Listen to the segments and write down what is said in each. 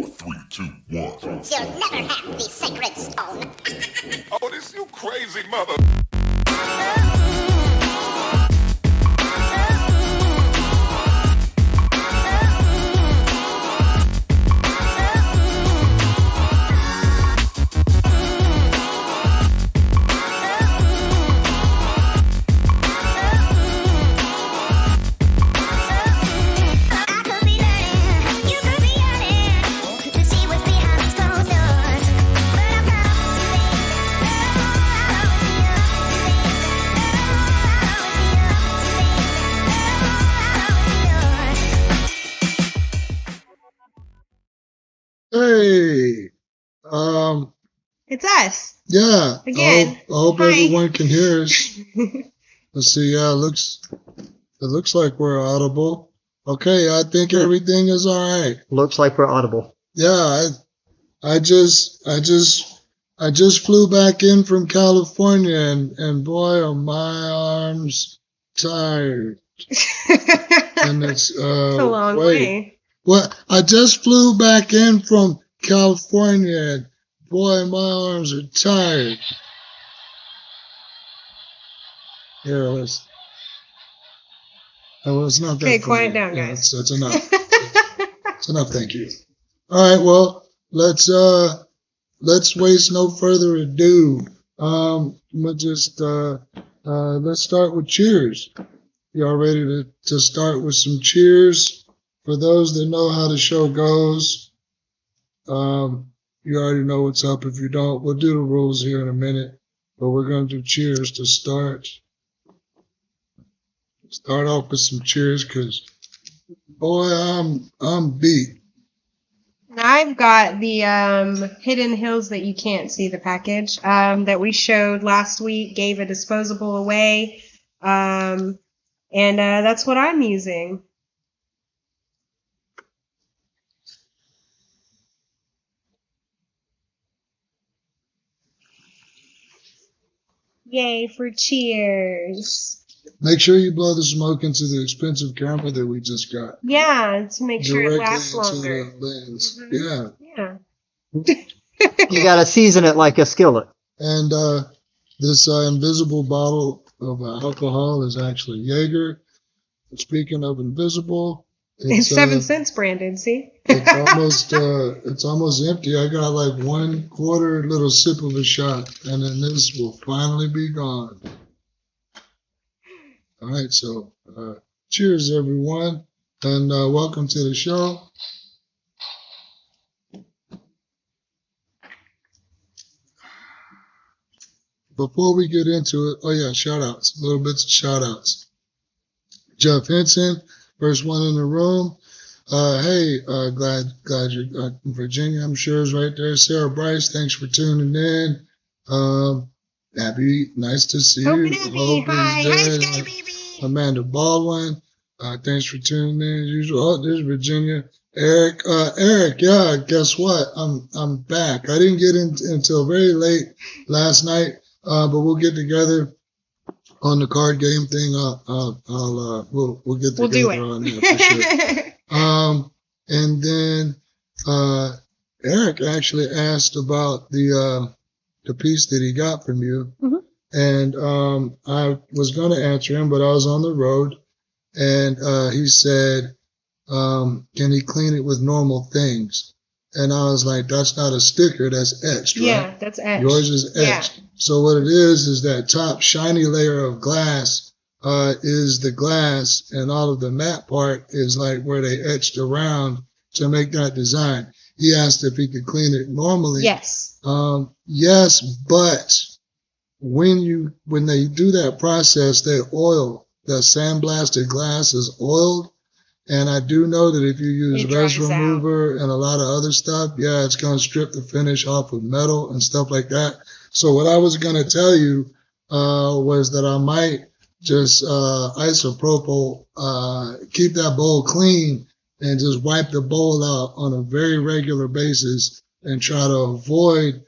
3, 2, 1. You'll never have the sacred stone. Oh, this you crazy mother. Hey, It's us. yeah. Again. I hope Hi. everyone can hear us. Let's see. Yeah, it looks like we're audible. Okay, I think everything is all right. Looks like we're audible. Yeah, I just flew back in from California, and boy, are my arms tired. And it's It's a long wait. way. Well, I just flew back in from California, and boy, my arms are tired. Here, let's. Oh, it's not that Okay, funny. quiet down, Yeah, guys. It's enough. It's enough. Thank you. All right. Well, let's waste no further ado. We'll just let's start with cheers. Y'all ready to start with some cheers? For those that know how the show goes, you already know what's up. If you don't, we'll do the rules here in a minute. But we're going to do cheers to start. Start off with some cheers because, boy, I'm beat. I've got the Hidden Hills That You Can't See, the package that we showed last week, gave a disposable away. And that's what I'm using. Yay for cheers. Make sure you blow the smoke into the expensive camera that we just got. Yeah, to make sure it lasts Directly longer. into the lens. Yeah. You gotta season it like a skillet. And this invisible bottle of alcohol is actually Jaeger. Speaking of invisible, It's 7 cents branded, see? it's almost empty. I got like 1/4 little sip of a shot, and then this will finally be gone. All right, so cheers, everyone, and welcome to the show. Before we get into it, oh yeah, shout outs, little bits of shout outs. Jeff Henson, first one in the room. Hey, glad you're Virginia, I'm sure is right there. Sarah Bryce, thanks for tuning in. Abby, nice to see you. Hope hi. Hi, Sky Baby. Amanda Baldwin, thanks for tuning in as usual. Oh, there's Virginia. Eric, yeah, guess what? I'm back. I didn't get in until very late last night, but we'll get together on the card game thing. We'll get together on that for sure. And then Eric actually asked about the piece that he got from you. Mm-hmm. And I was going to answer him, but I was on the road. And he said, can he clean it with normal things? And I was like, that's not a sticker, that's etched, right? Yeah, that's etched. Yours is etched. Yeah. So what it is that top shiny layer of glass is the glass, and all of the matte part is like where they etched around to make that design. He asked if he could clean it normally. Yes. Yes, but when they do that process, they oil. The sandblasted glass is oiled. And I do know that if you use res remover and a lot of other stuff, yeah, it's going to strip the finish off of metal and stuff like that. So what I was going to tell you was that I might just isopropyl, keep that bowl clean and just wipe the bowl out on a very regular basis and try to avoid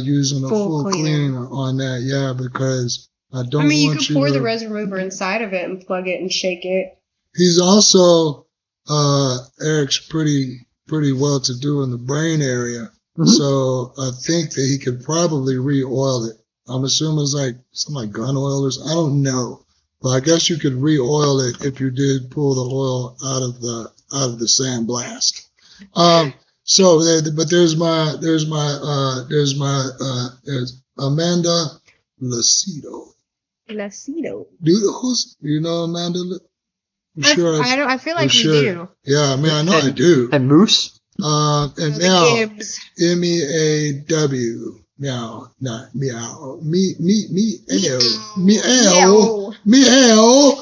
using a full cleaner on that. Yeah, because I don't want you to... you could pour the res remover inside of it and plug it and shake it. He's also, Eric's pretty pretty well to do in the brain area. So I think that he could probably re-oil it. I'm assuming it's like something like gun oil or something. I don't know. But I guess you could re-oil it if you did pull the oil out of the sandblast. There's Amanda Lucido. Lucido. Do you know Amanda? I feel like we do. Yeah, I mean, I know I do. And Moose? And The now, Gibbs. MEAW. Meow, not meow. Meow.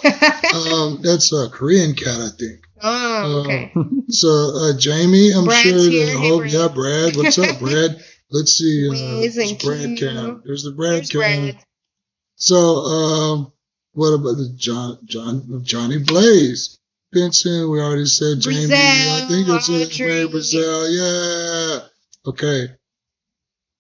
That's a Korean cat, I think. Oh, okay. So, Jamie, I'm Brad's sure here. that, Hey, Brad. yeah, Brad. What's up, Brad? Let's see. Wiz and There's Brad Q. Cam. There's the Brad There's Cam. Brad. So, what about the Johnny Blaze? Benson, we already said Jamie. I think it's Ray Brazil. Yeah. Okay.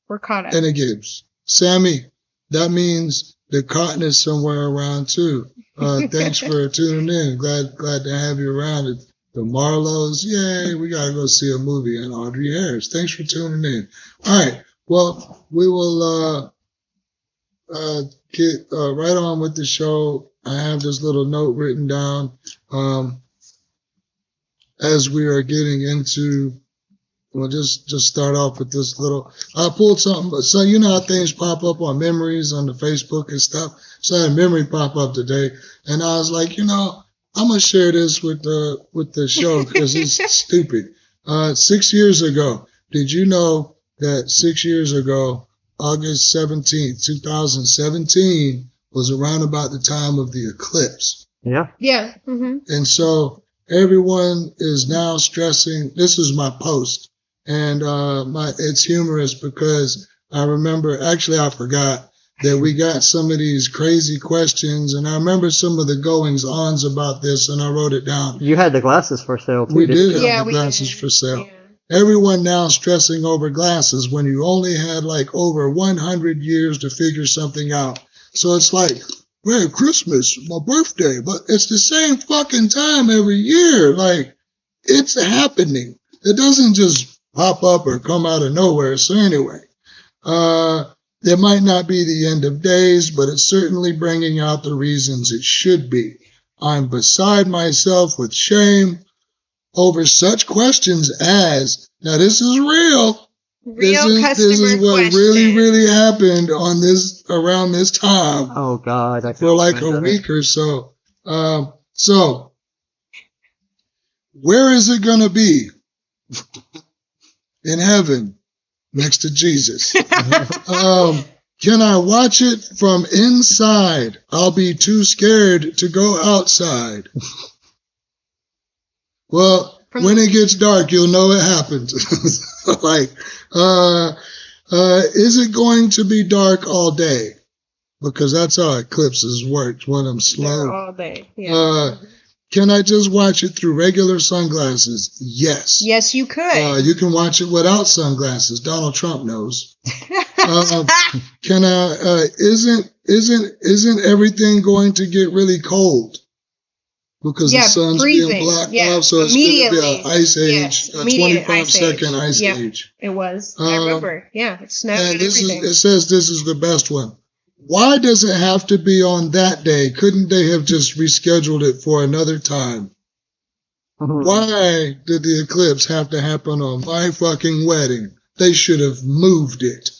We're caught up. And it gives. Sammy, that means the cotton is somewhere around too. Thanks for tuning in. Glad to have you around. The Marlows, yay, we gotta go see a movie. And Audrey Harris, thanks for tuning in. All right, well, we will get right on with the show. I have this little note written down as we are getting into. We'll just start off with this little. I pulled something, so you know how things pop up on memories on the Facebook and stuff. So I had a memory pop up today, and I was like, I'm gonna share this with the show because it's stupid. 6 years ago, did you know that 6 years ago, August 17th, 2017, was around about the time of the eclipse? Yeah. Yeah. Mm-hmm. And so everyone is now stressing. This is my post. And it's humorous because I remember, actually I forgot that we got some of these crazy questions, and I remember some of the goings-ons about this, and I wrote it down. You had the glasses for sale too. We did you? have the glasses for sale. Yeah. Everyone now stressing over glasses when you only had like over 100 years to figure something out. So it's like, Merry Christmas, my birthday, but it's the same fucking time every year. Like, it's happening. It doesn't just pop up or come out of nowhere. So anyway, it might not be the end of days, but it's certainly bringing out the reasons it should be. I'm beside myself with shame over such questions as, now this is real. This is what really, really happened around this time. Oh God. For like a week or so. So where is it going to be? In heaven, next to Jesus. Can I watch it from inside? I'll be too scared to go outside. Well, when it gets dark, you'll know it happened. Is it going to be dark all day? Because that's how eclipses work when I'm slow. They're all day. Yeah. Can I just watch it through regular sunglasses? Yes. Yes, you could. You can watch it without sunglasses. Donald Trump knows. Can I? Isn't everything going to get really cold? Because the sun's freezing. being blocked off, so it's going to be an ice age, a 25-second ice age. It was. I remember. Yeah, it snowed and everything. It says this is the best one. Why does it have to be on that day? Couldn't they have just rescheduled it for another time? Why did the eclipse have to happen on my fucking wedding? They should have moved it.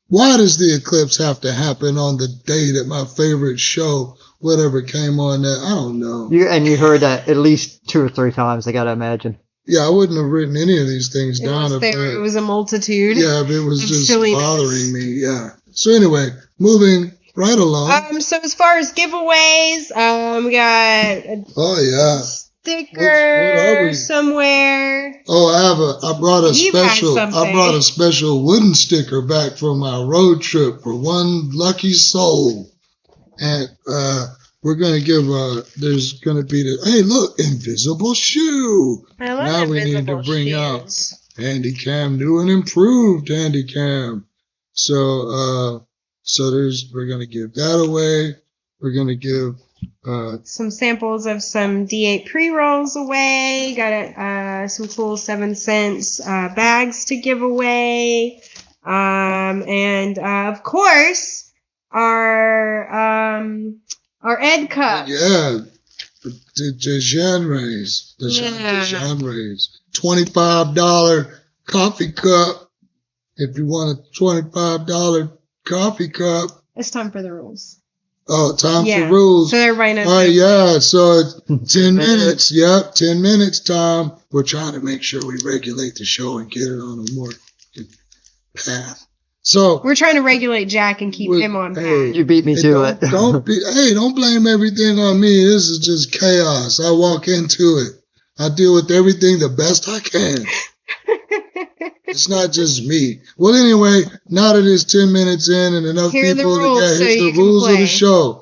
Why does the eclipse have to happen on the day that my favorite show, whatever, came on that? I don't know. You heard that at least 2 or 3 times, I gotta imagine. Yeah, I wouldn't have written any of these things down. It was a multitude. Yeah, if it was just bothering me. Yeah. So anyway, moving right along. So as far as giveaways, we got a sticker somewhere. Oh, I brought a special wooden sticker back from my road trip for one lucky soul. And we're going to give there's going to be hey, look, invisible shoe. I love now we need to bring out Handycam, new and improved Handycam. So we're going to give that away. We're going to give some samples of some D8 pre-rolls away. Got some cool 7 cents bags to give away. And of course, our Ed cups. Yeah, the genres. The genres. $25 coffee cup. If you want a $25 coffee cup. It's time for the rules. Oh, time for rules. So everybody knows. All right, yeah. So it's 10 minutes. Yep, 10 minutes, Tom. We're trying to make sure we regulate the show and get it on a more path. So we're trying to regulate Jack and keep him on path. You beat me to it. Don't blame everything on me. This is just chaos. I walk into it. I deal with everything the best I can. It's not just me. Well, anyway, now that it's 10 minutes in and enough Here are the people rules to so get you the can rules of play. the show.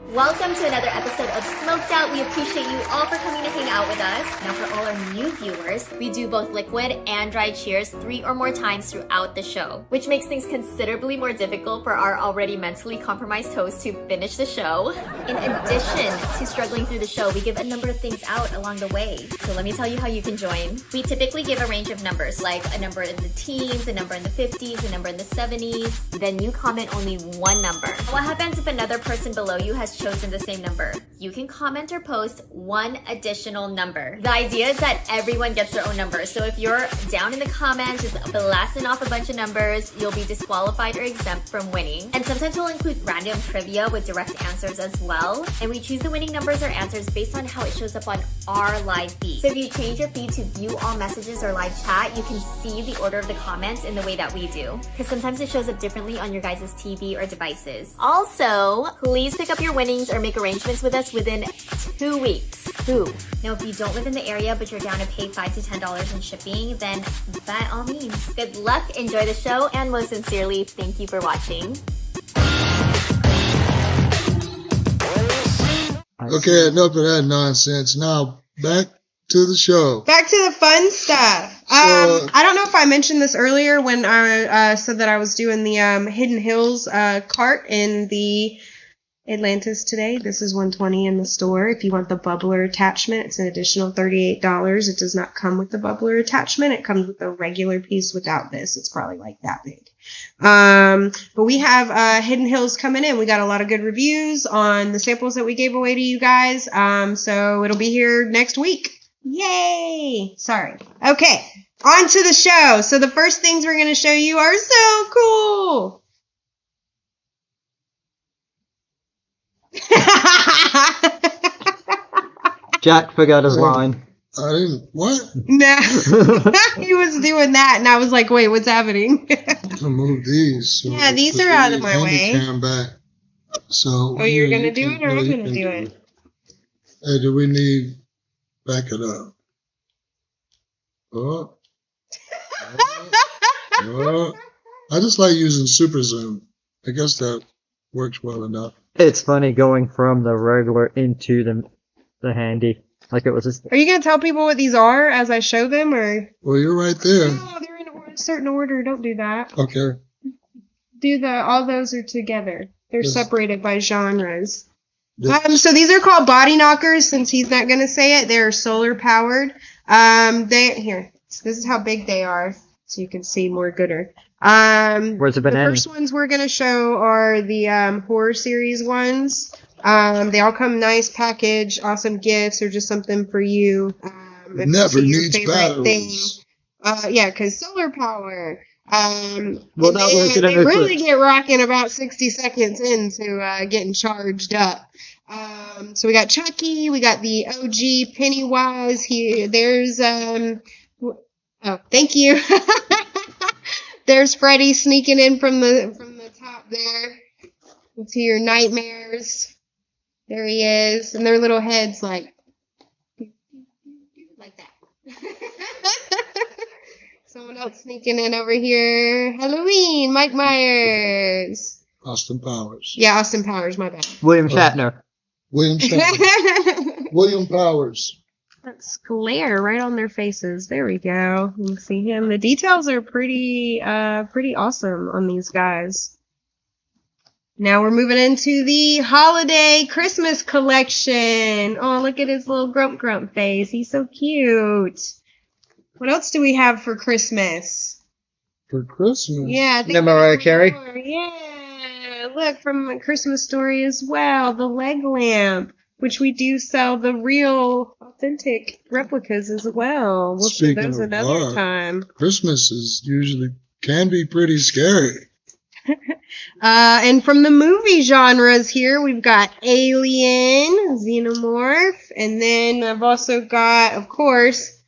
Welcome to another episode of Smoked Out. We appreciate you all for coming to hang out with us. Now for all our new viewers, we do both liquid and dry cheers 3 or more times throughout the show, which makes things considerably more difficult for our already mentally compromised host to finish the show. In addition to struggling through the show, we give a number of things out along the way. So let me tell you how you can join. We typically give a range of numbers, like a number in the teens, a number in the 50s, a number in the 70s. Then you comment only one number. What happens if another person below you has chosen the same number? You can comment or post one additional number. The idea is that everyone gets their own number. So if you're down in the comments just blasting off a bunch of numbers, you'll be disqualified or exempt from winning. And sometimes we'll include random trivia with direct answers as well. And we choose the winning numbers or answers based on how it shows up on our live feed. So if you change your feed to view all messages or live chat, you can see the order of the comments in the way that we do. Because sometimes it shows up differently on your guys' TV or devices. Also, please pick up your winnings or make arrangements with us within 2 weeks. Now, if you don't live in the area but you're down to pay $5 to $10 in shipping, then by all means, good luck, enjoy the show, and most sincerely, thank you for watching. Okay, enough of that nonsense. Now, back to the show. Back to the fun stuff. I don't know if I mentioned this earlier when I said that I was doing the Hidden Hills cart in the Atlantis today. This is $120 in the store. If you want the bubbler attachment, it's an additional $38. It does not come with the bubbler attachment. It comes with a regular piece without this. It's probably like that big. But we have Hidden Hills coming in. We got a lot of good reviews on the samples that we gave away to you guys. So it'll be here next week. Yay! Sorry. Okay, on to the show. So the first things we're going to show you are so cool. Jack forgot his line. I didn't. What? Nah. He was doing that, and I was like, wait, what's happening? I moved these. So Yeah, these are out of my way. Back. So. Oh, you're going to do it, or I'm going to do it? Hey, do we need. Back it up. Oh. I just like using super zoom. I guess that works well enough. It's funny going from the regular into the handy. Like it was just... Are you going to tell people what these are as I show them, or? Well, you're right there. No, they're in a certain order. Don't do that. Okay. All those are together. They're separated by genres. Yes. So these are called body knockers, since he's not going to say it. They're solar powered. This is how big they are, so you can see more gooder. Where's the banana? The first ones we're going to show are the horror series ones. They all come nice package, awesome gifts, or just something for you. Never needs batteries. Yeah, because solar power. Well, they really get rocking about 60 seconds into getting charged up. So we got Chucky, we got the OG Pennywise. There's thank you. There's Freddy sneaking in from the top there into your nightmares. There he is, and their little heads like that. Someone else sneaking in over here. Halloween, Mike Myers. Austin Powers. Yeah, Austin Powers, my bad. William Shatner. William Shatner. William Powers. That's glare right on their faces. There we go. You can see him. The details are pretty awesome on these guys. Now we're moving into the holiday Christmas collection. Oh, look at his little grump face. He's so cute. What else do we have for Christmas? For Christmas. Yeah, I think Yeah, Mariah there's Carey? more. Yeah, look, from A Christmas Story as well, the leg lamp, which we do sell the real, authentic replicas as well. We'll show Speaking those of another horror, time. Christmas can be pretty scary. And from the movie genres here, we've got Alien, Xenomorph, and then I've also got, of course,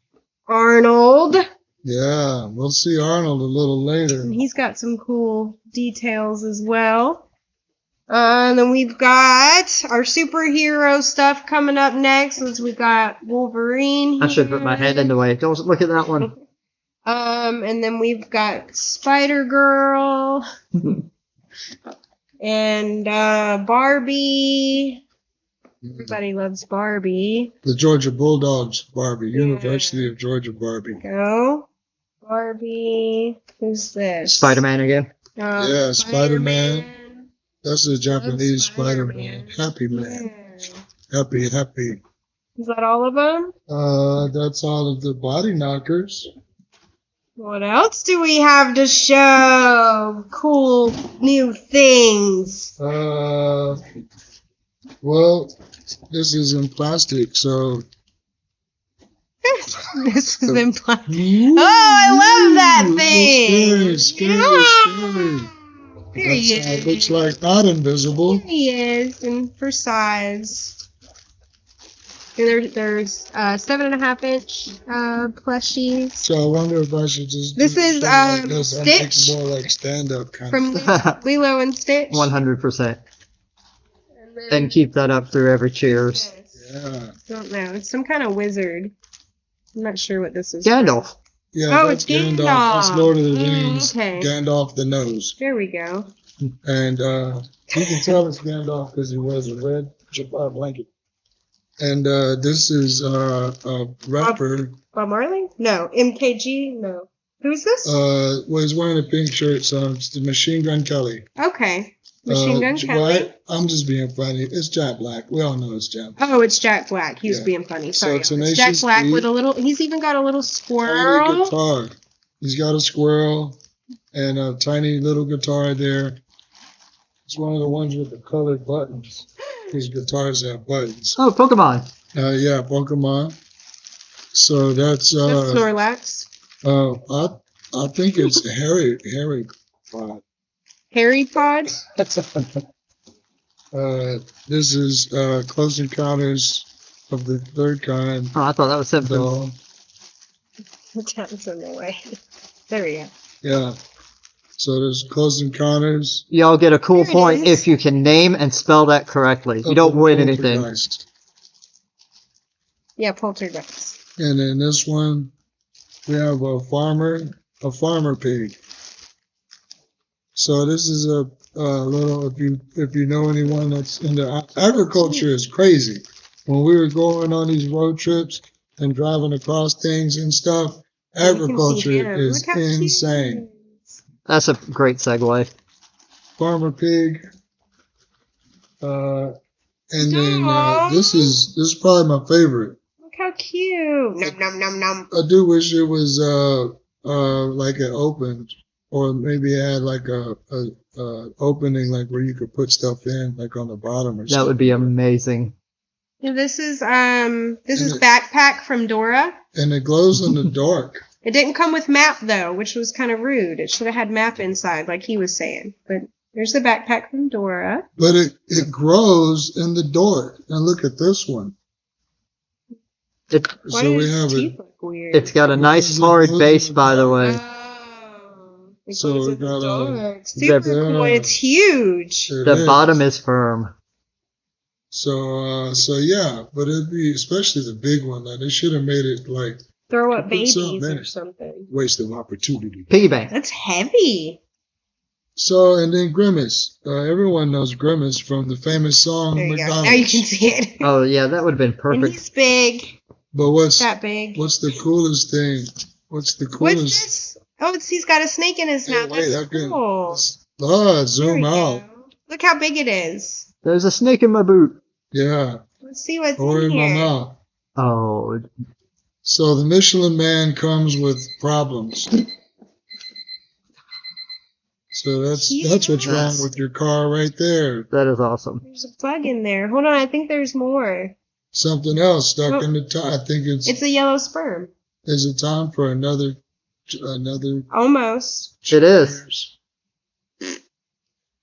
Arnold. Yeah, we'll see Arnold a little later. And he's got some cool details as well. And then we've got our superhero stuff coming up next. As we got Wolverine. I should put my hand in the way. Don't look at that one. And then we've got Spider Girl and Barbie. Everybody loves Barbie. The Georgia Bulldogs Barbie, University of Georgia Barbie. Go. Barbie. Who's this? Spider-Man again. Yeah, Spider-Man. That's the Japanese Spider-Man. Happy Man. Yeah. Happy. Is that all of them? That's all of the body knockers. What else do we have to show? Cool new things. Well, this is in plastic, so. This is in plastic. Oh, I love that thing. Scary. There he is. Looks like not invisible. There he is, and for size. And there's 7.5 inch plushies So I wonder if I should just. This do is, something like this. I'll make it Stitch. more like stand-up kind from of. Lilo and Stitch. 100%. And then- And keep that up through every Cheers. Yes. Yeah. Don't know. It's some kind of wizard. I'm not sure what this is. Gandalf. Yeah, Oh, that's it's Gandalf. That's Lord of the Rings. Okay. Gandalf the nose. There we go. And you can tell it's Gandalf because he wears a red blanket. And this is a rapper. Bob Marley? No. MKG? No. Who's this? Well, he's wearing a pink shirt, so it's the Machine Gun Kelly. Okay. Machine Gun Kelly. I'm just being funny. It's Jack Black. We all know it's Jack Black. Oh, it's Jack Black. He was Yeah. being funny. So Sorry. Tenacious Jack Black D. with a little. He's even got a little Tiny squirrel. guitar. He's got a squirrel and a tiny little guitar there. It's one of the ones with the colored buttons. These guitars have buttons. Oh, Pokemon. Yeah, Pokemon. So that's That's Snorlax. I think it's Harry Pod. Harry Pod. This is Close Encounters of the Third Kind. Oh, I thought that was something. So, That's in the way. There we go. yeah. So there's Close Encounters. Y'all get a cool There it point is. if you can name and spell that correctly. You don't win anything. Poltergeist. Yeah, Poltergeist. And then this one, we have a farmer pig. So this is a little, if you know anyone that's into agriculture is crazy. When we were going on these road trips and driving across things and stuff, agriculture You can see him. is Look how cute he insane. is. That's a great segue. Farmer pig. And then Aw. this is probably my favorite. Look how cute. Nom nom nom nom. I do wish it was like it opened, or maybe it had like a opening like where you could put stuff in, like on the bottom or That something. would be amazing. Yeah, this is Backpack from Dora. And it glows in the dark. It didn't come with map though, which was kind of rude. It should have had map inside, like he was saying. But there's the Backpack from Dora. But it grows in the dark. And look at this one. It, Why So do we his have teeth it. look weird? it's got a nice hard base, by the way. Oh, it So goes we in the got a- dark. Super cool. It's huge. It The is. bottom is firm. So yeah, but it'd be especially the big one. Like they should have made it like Throw up Put babies something in or it. something. waste of opportunity. Piggy bank. That's heavy. So and then Grimace. Everyone knows Grimace from the famous song There you go. McDonald's. Now you can see it. Oh, yeah, that would have been And perfect. he's big. But what's That big. the coolest thing? What's the What's coolest? this? Oh, he's got a snake in his Hey, mouth. wait, That's I can cool. There we zoom out. go. Look how big it is. There's a snake in my boot. Yeah, Let's see what's or in in my here. mouth. Oh, So the Michelin Man comes with problems. So that's what's wrong with your car right there. That is awesome. There's a bug in there. Hold on, I think there's more. Something else stuck in the tire. I think It's a yellow sperm. Is it time for another? Almost. It is.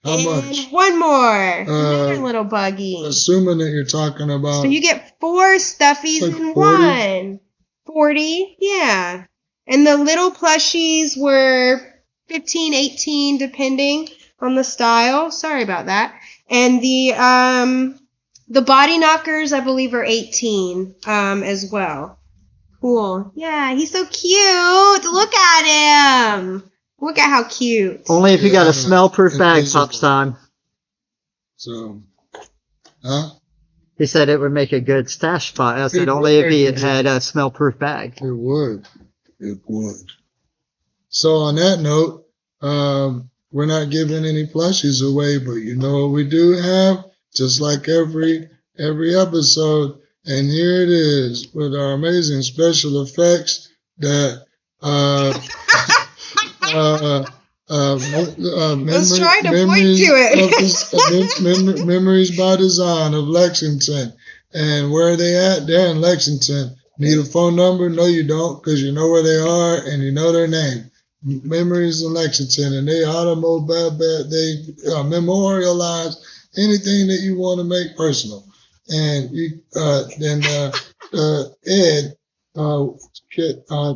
How much? And one more. Another little buggy. Assuming that you're talking about. So you get 4 stuffies like in 40? one. 40, yeah. And the little plushies were 15, 18, depending on the style. Sorry about that. And the body knockers, I believe, are 18 as well. Cool. Yeah, he's so cute. Look at him. Look at how cute. Only if you got a smell-proof bag, Pops time. So, huh? He said it would make a good stash spot. I said only if he had a smell-proof bag. It would. It would. So on that note, we're not giving any plushies away, but you know what we do have? Just like every episode, and here it is with our amazing special effects that Let's try to point to it. Memories by Design of Lexington. And where are they at? They're in Lexington. Need a phone number? No, you don't, because you know where they are and you know their name. Memories in Lexington, and they they memorialize anything that you want to make personal. And Ed,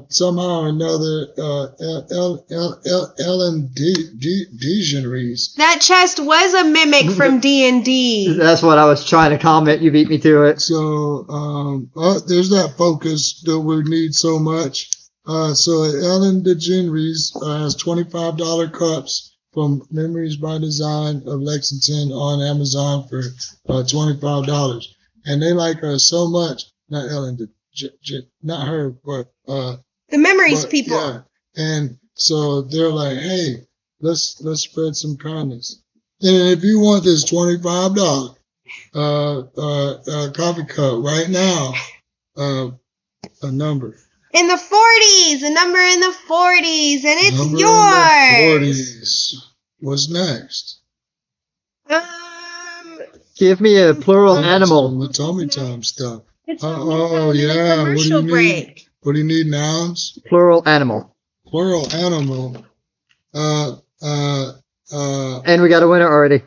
somehow or another, Ellen DeGeneres. That chest was a mimic from D&D. That's what I was trying to comment. You beat me to it. So, there's that focus that we need so much. So Ellen DeGeneres has $25 cups from Memories by Design of Lexington on Amazon for $25. And they like her so much. Not Ellen, not her, but the Memories people. Yeah. And so they're like, hey, let's spread some kindness. And if you want this $25 coffee cup right now, a number. In the 40s, a number in the 40s, and it's Number yours. In the 40s. What's next? Give me a plural animal. The Tommy Time stuff. It's yeah. Commercial break. What do you need? Nouns? Plural animal. Plural animal. And we got a winner already.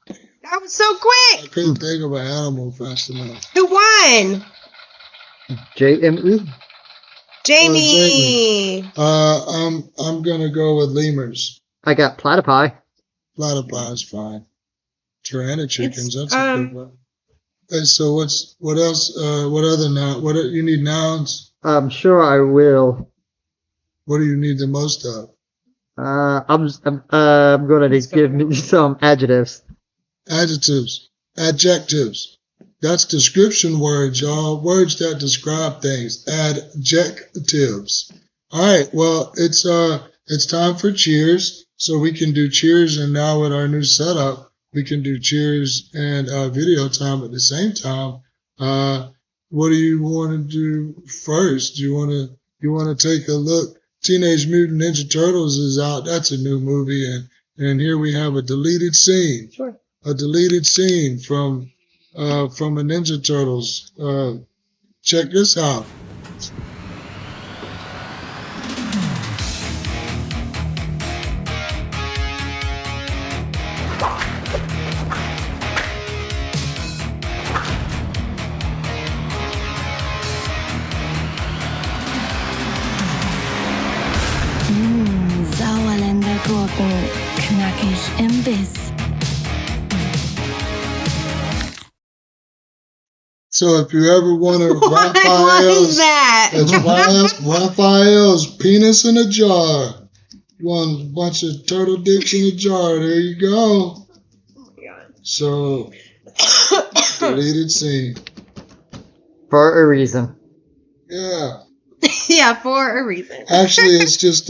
That was so quick. I couldn't think of an animal fast enough. Who won? JME. Jamie. I'm gonna go with lemurs. I got platypi. Platypi is fine. Tyranna chickens. That's a good one. And so what else? What other noun? You need nouns? I'm sure I will. What do you need the most of? I'm going to give me some adjectives. Adjectives. Adjectives. That's description words, y'all. Words that describe things. Adjectives. All right. Well, it's time for cheers. So we can do cheers, and now with our new setup, we can do cheers and video time at the same time. What do you want to do first? You want to take a look? Teenage Mutant Ninja Turtles is out. That's a new movie, and here we have a deleted scene. Sure. A deleted scene from a Ninja Turtles. Check this out. Sauerländer Gurken, knackig im Biss. So if you ever want to What was that? it's Raphael's penis in a jar. You want a bunch of turtle dicks in a jar? There you go. Oh my God. So deleted scene. For a reason. Yeah. Yeah, for a reason. Actually, it's just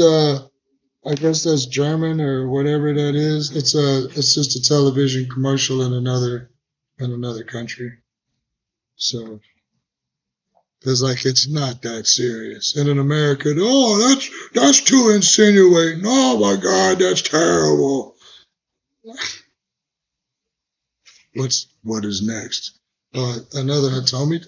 I guess that's German or whatever that is. It's just a television commercial in another country. So It's like, it's not that serious. And in America, oh, that's too insinuating. Oh my God, that's terrible. What is next? Another Hitomi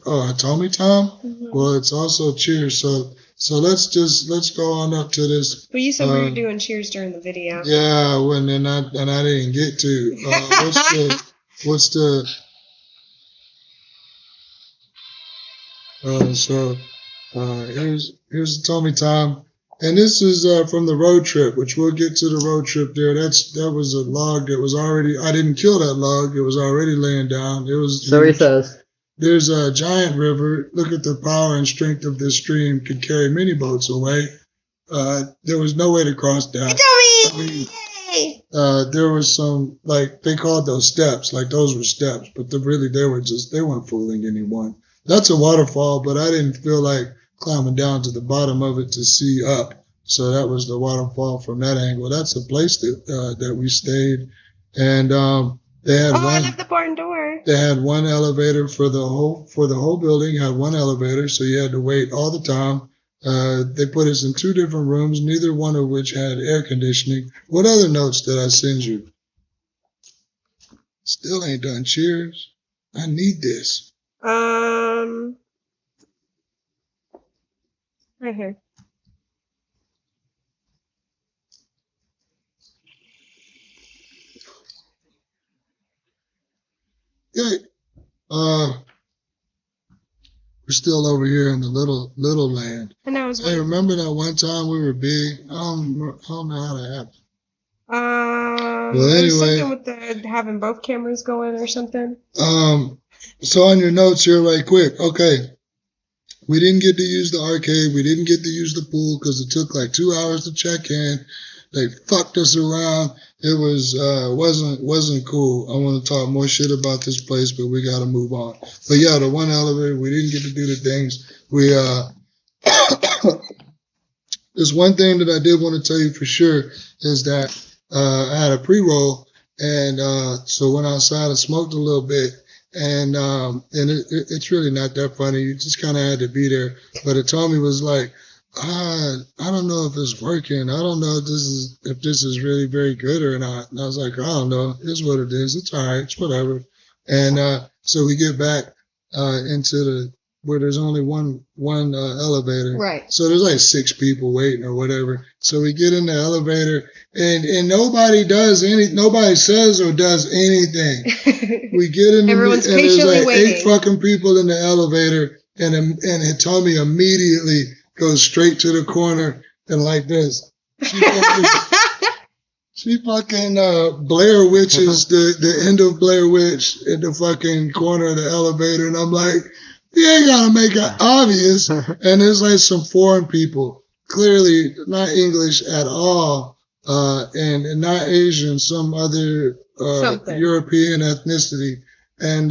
time? Mm-hmm. Well, it's also cheers. So let's go on up to this. But you said we were doing cheers during the video. Yeah, and I didn't get to. What's the here's the Tommy time, and this is from the road trip, which we'll get to the road trip there. That was a log that was already. I didn't kill that log; it was already laying down. It was. So he says. There's a giant river. Look at the power and strength of this stream. Could carry many boats away. There was no way to cross that. There was some, like, they called those steps, like those were steps, but they weren't fooling anyone. That's a waterfall, but I didn't feel like climbing down to the bottom of it to see up. So that was the waterfall from that angle. That's a place that we stayed. And, they had I love the barn door. They had one elevator for the whole building, had one elevator, so you had to wait all the time. They put us in 2 different rooms, neither one of which had air conditioning. What other notes did I send you? Still ain't done cheers. I need this. Right here. Yeah. We're still over here in the little land. And I was. Hey, remember that one time we were big? I don't know how that happened. Well, anyway, something with the having both cameras going or something. So on your notes here, right quick. Okay, we didn't get to use the arcade. We didn't get to use the pool because it took like 2 hours to check in. They fucked us around. It wasn't cool. I want to talk more shit about this place, but we got to move on. But yeah, the one elevator, we didn't get to do the things. There's one thing that I did want to tell you for sure is that I had a pre-roll, and so went outside and smoked a little bit, and it's really not that funny. You just kind of had to be there. But it told me was like, I don't know if it's working. I don't know if this is really very good or not. And I was like, I don't know. It's what it is. It's all right. It's whatever. And so we get back into where there's only one elevator. Right. So there's like 6 people waiting or whatever. So we get in the elevator and nobody says or does anything. We get in Everyone's and there's patiently like waiting. 8 fucking people in the elevator, and Hitomi immediately goes straight to the corner and like this. She fucking Blair Witches the end of Blair Witch in the fucking corner of the elevator, and I'm like, you ain't gotta make it obvious. And there's like some foreign people, clearly not English at all, and not Asian, some other European ethnicity, and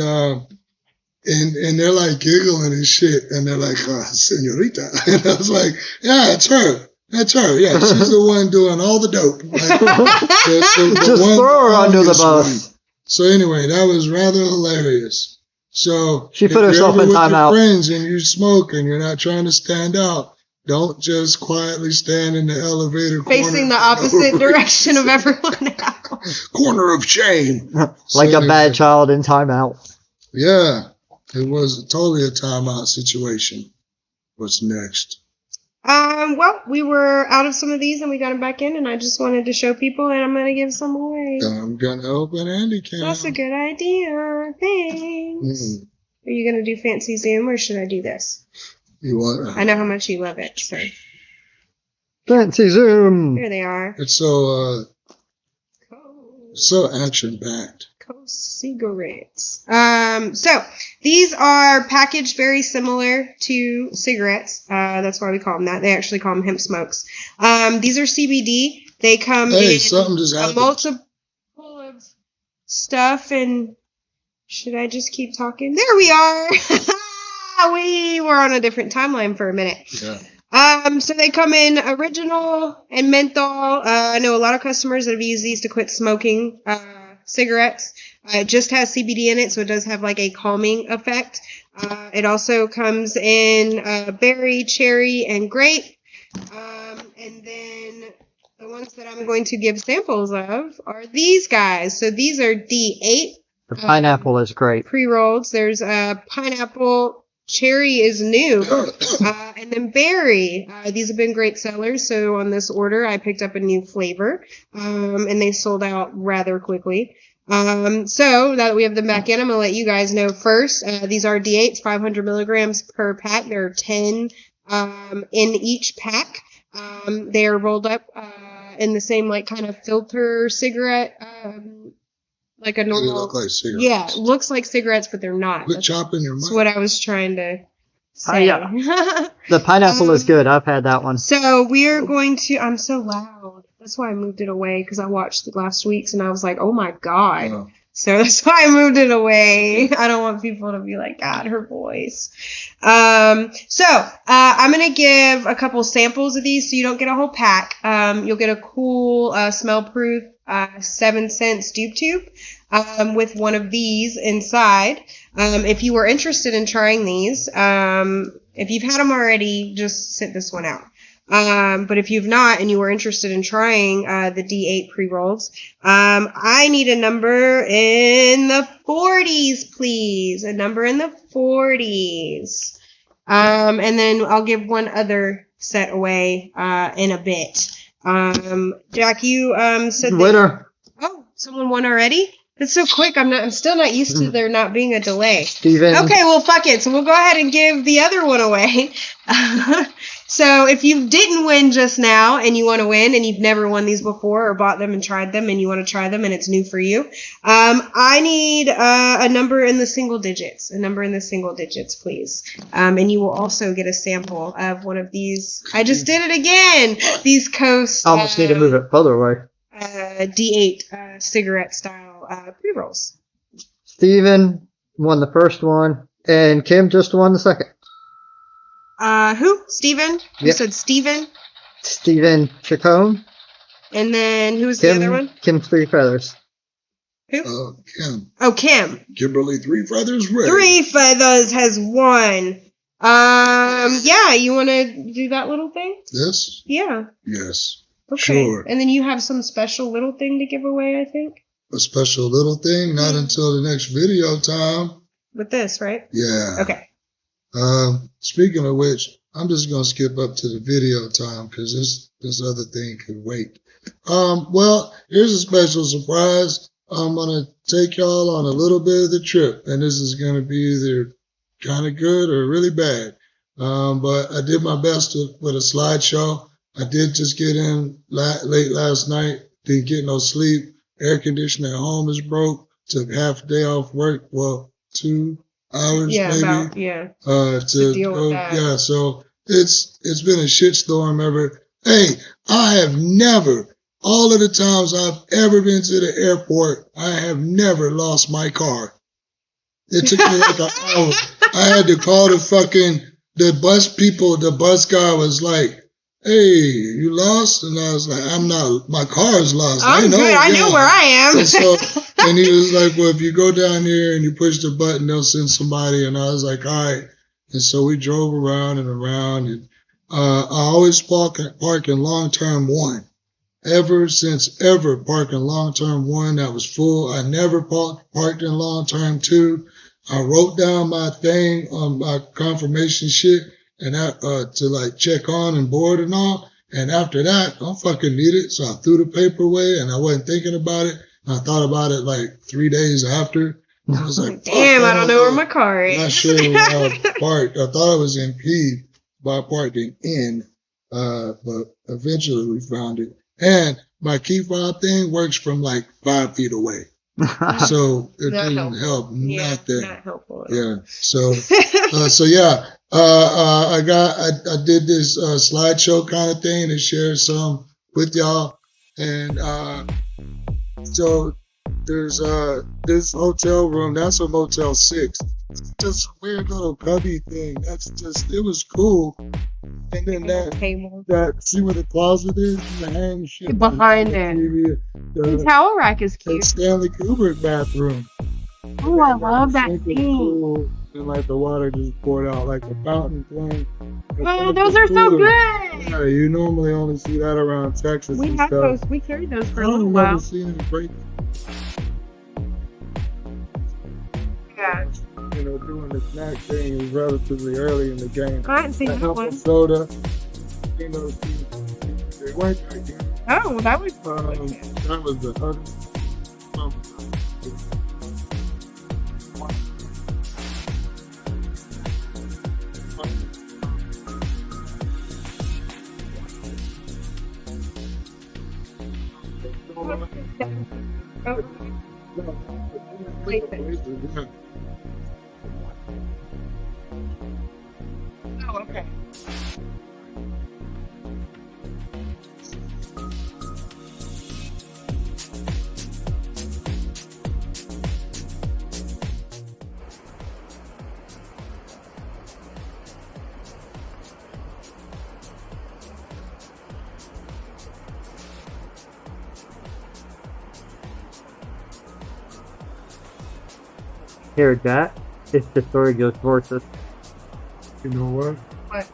they're like giggling and shit, and they're like, señorita. And I was like, yeah, it's her. That's her. Yeah, she's the one doing all the dope. Like, just throw her under the bus. So anyway, that was rather hilarious. So she put herself in timeout. With your friends and you smoke and you're not trying to stand out, don't just quietly stand in the elevator facing the opposite direction of everyone else. Corner of shame. Like a bad child in timeout. Yeah, it was totally a timeout situation. What's next? Well, we were out of some of these and we got them back in, and I just wanted to show people, and I'm going to give some away. I'm going to open Andy Cam. That's a good idea. Thanks. Are you going to do Fancy Zoom, or should I do this? You want? I know how much you love it, so. Fancy Zoom. Here they are. It's so action-packed. Cigarettes. So these are packaged very similar to cigarettes. That's why we call them that. They actually call them hemp smokes. These are CBD. They come in something just a happened. multiple of stuff. And should I just keep talking? There we are. We were on a different timeline for a minute. Yeah. So they come in original and menthol. I know a lot of customers that have used these to quit smoking cigarettes. It just has CBD in it, so it does have like a calming effect. It also comes in berry, cherry, and grape. And then the ones that I'm going to give samples of are these guys. So these are D8. The pineapple is great. Pre-rolls. There's pineapple, cherry is new, and then berry. These have been great sellers. So on this order, I picked up a new flavor, and they sold out rather quickly. So now that we have them back in, I'm gonna let you guys know first. These are D8s, 500 milligrams per pack. There are 10 in each pack. They are rolled up in the same like kind of filter cigarette. Like a normal. They look like cigarettes. Yeah, it looks like cigarettes, but they're not. Quit chopping your That's mouth. what I was trying to say. Yeah. The pineapple is good. I've had that one. So we are going to. I'm so loud. That's why I moved it away because I watched it last week's and I was like, oh my god. Yeah. So that's why I moved it away. I don't want people to be like, God, her voice. So I'm going to give a couple samples of these so you don't get a whole pack. You'll get a cool smell-proof 7-cent dupe tube with one of these inside. If you were interested in trying these, if you've had them already, just sit this one out. But if you've not and you were interested in trying the D8 pre-rolls, I need a number in the 40s, please. A number in the 40s. And then I'll give one other set away in a bit. Jack, you said Winner. Oh, someone won already? That's so quick. I'm still not used to there not being a delay. Steven. Okay, well, fuck it. So we'll go ahead and give the other one away. So if you didn't win just now and you want to win and you've never won these before or bought them and tried them and you want to try them and it's new for you, I need a number in the single digits. A number in the single digits, please. And you will also get a sample of one of these. I just did it again. These Coast. I almost need to move it further away. D8 cigarette style pre-rolls. Steven won the first one, and Kim just won the second. Who? Steven? Who Yep. said Steven? Steven Chacon. And then who's the other one? Kim Three Feathers. Who? Kim. Oh, Kim. Kimberly Three Feathers Ray. Three Feathers has won. Yeah, you want to do that little thing? This? Yeah. Yes. Okay. Sure. And then you have some special little thing to give away, I think, A special little thing, not until the next video time. with this, right? Yeah. Okay. Speaking of which, I'm just gonna skip up to the video time because this other thing could wait. Well, here's a special surprise. I'm gonna take y'all on a little bit of the trip, and this is gonna be either kind of good or really bad. But I did my best with a slideshow. I did just get in late last night. Didn't get no sleep. Air conditioner at home is broke. Took half a day off work. Well, 2 hours Yeah, maybe. about, yeah. To deal with go, that. yeah, so it's been a shitstorm ever. Hey, I have never, all of the times I've ever been to the airport, I have never lost my car. It took me like an hour. I had to call the bus people. The bus guy was like, "Hey, you lost?" And I was like, "I'm not. My car is lost." I'm good. I know where I am. And he was like, "Well, if you go down here and you push the button, they'll send somebody." And I was like, "All right." And so we drove around and around. And I always park in long-term 1. Ever since ever parking long-term 1 that was full. I never parked in long-term 2. I wrote down my thing on my confirmation shit and to like check on and board and all. And after that, I don't fucking need it. So I threw the paper away and I wasn't thinking about it. I thought about it like 3 days after. I was like, Damn, I don't know where my car is. I'm not sure where I parked. I thought I was in P, but I parked in N. But eventually we found it. And my key fob thing works from like 5 feet away. So it Not didn't help Yeah, nothing. not helpful. Yeah. So, yeah. I did this slideshow kind of thing to share some with y'all, and so there's this hotel room. That's a Motel 6. Just a weird little cubby thing. It was cool. And then table. see where the closet is? You can hang shit Behind the it. TV. The towel rack is The cute. Stanley Kubrick bathroom. Oh, I love that Sink is thing. cool, and like the water just poured out like a fountain thing. Oh, those are so good. Yeah, you normally only see that around Texas We and had stuff. those. We carried those for I a little don't while. remember seeing any break. Yeah. You know, doing the snack thing is relatively early in the game. I hadn't seen that Apple one. soda. You know, they weren't that good. Oh, that was. That was the other. Oh, oh, okay. Hear that? If the story goes towards us. You know what? What?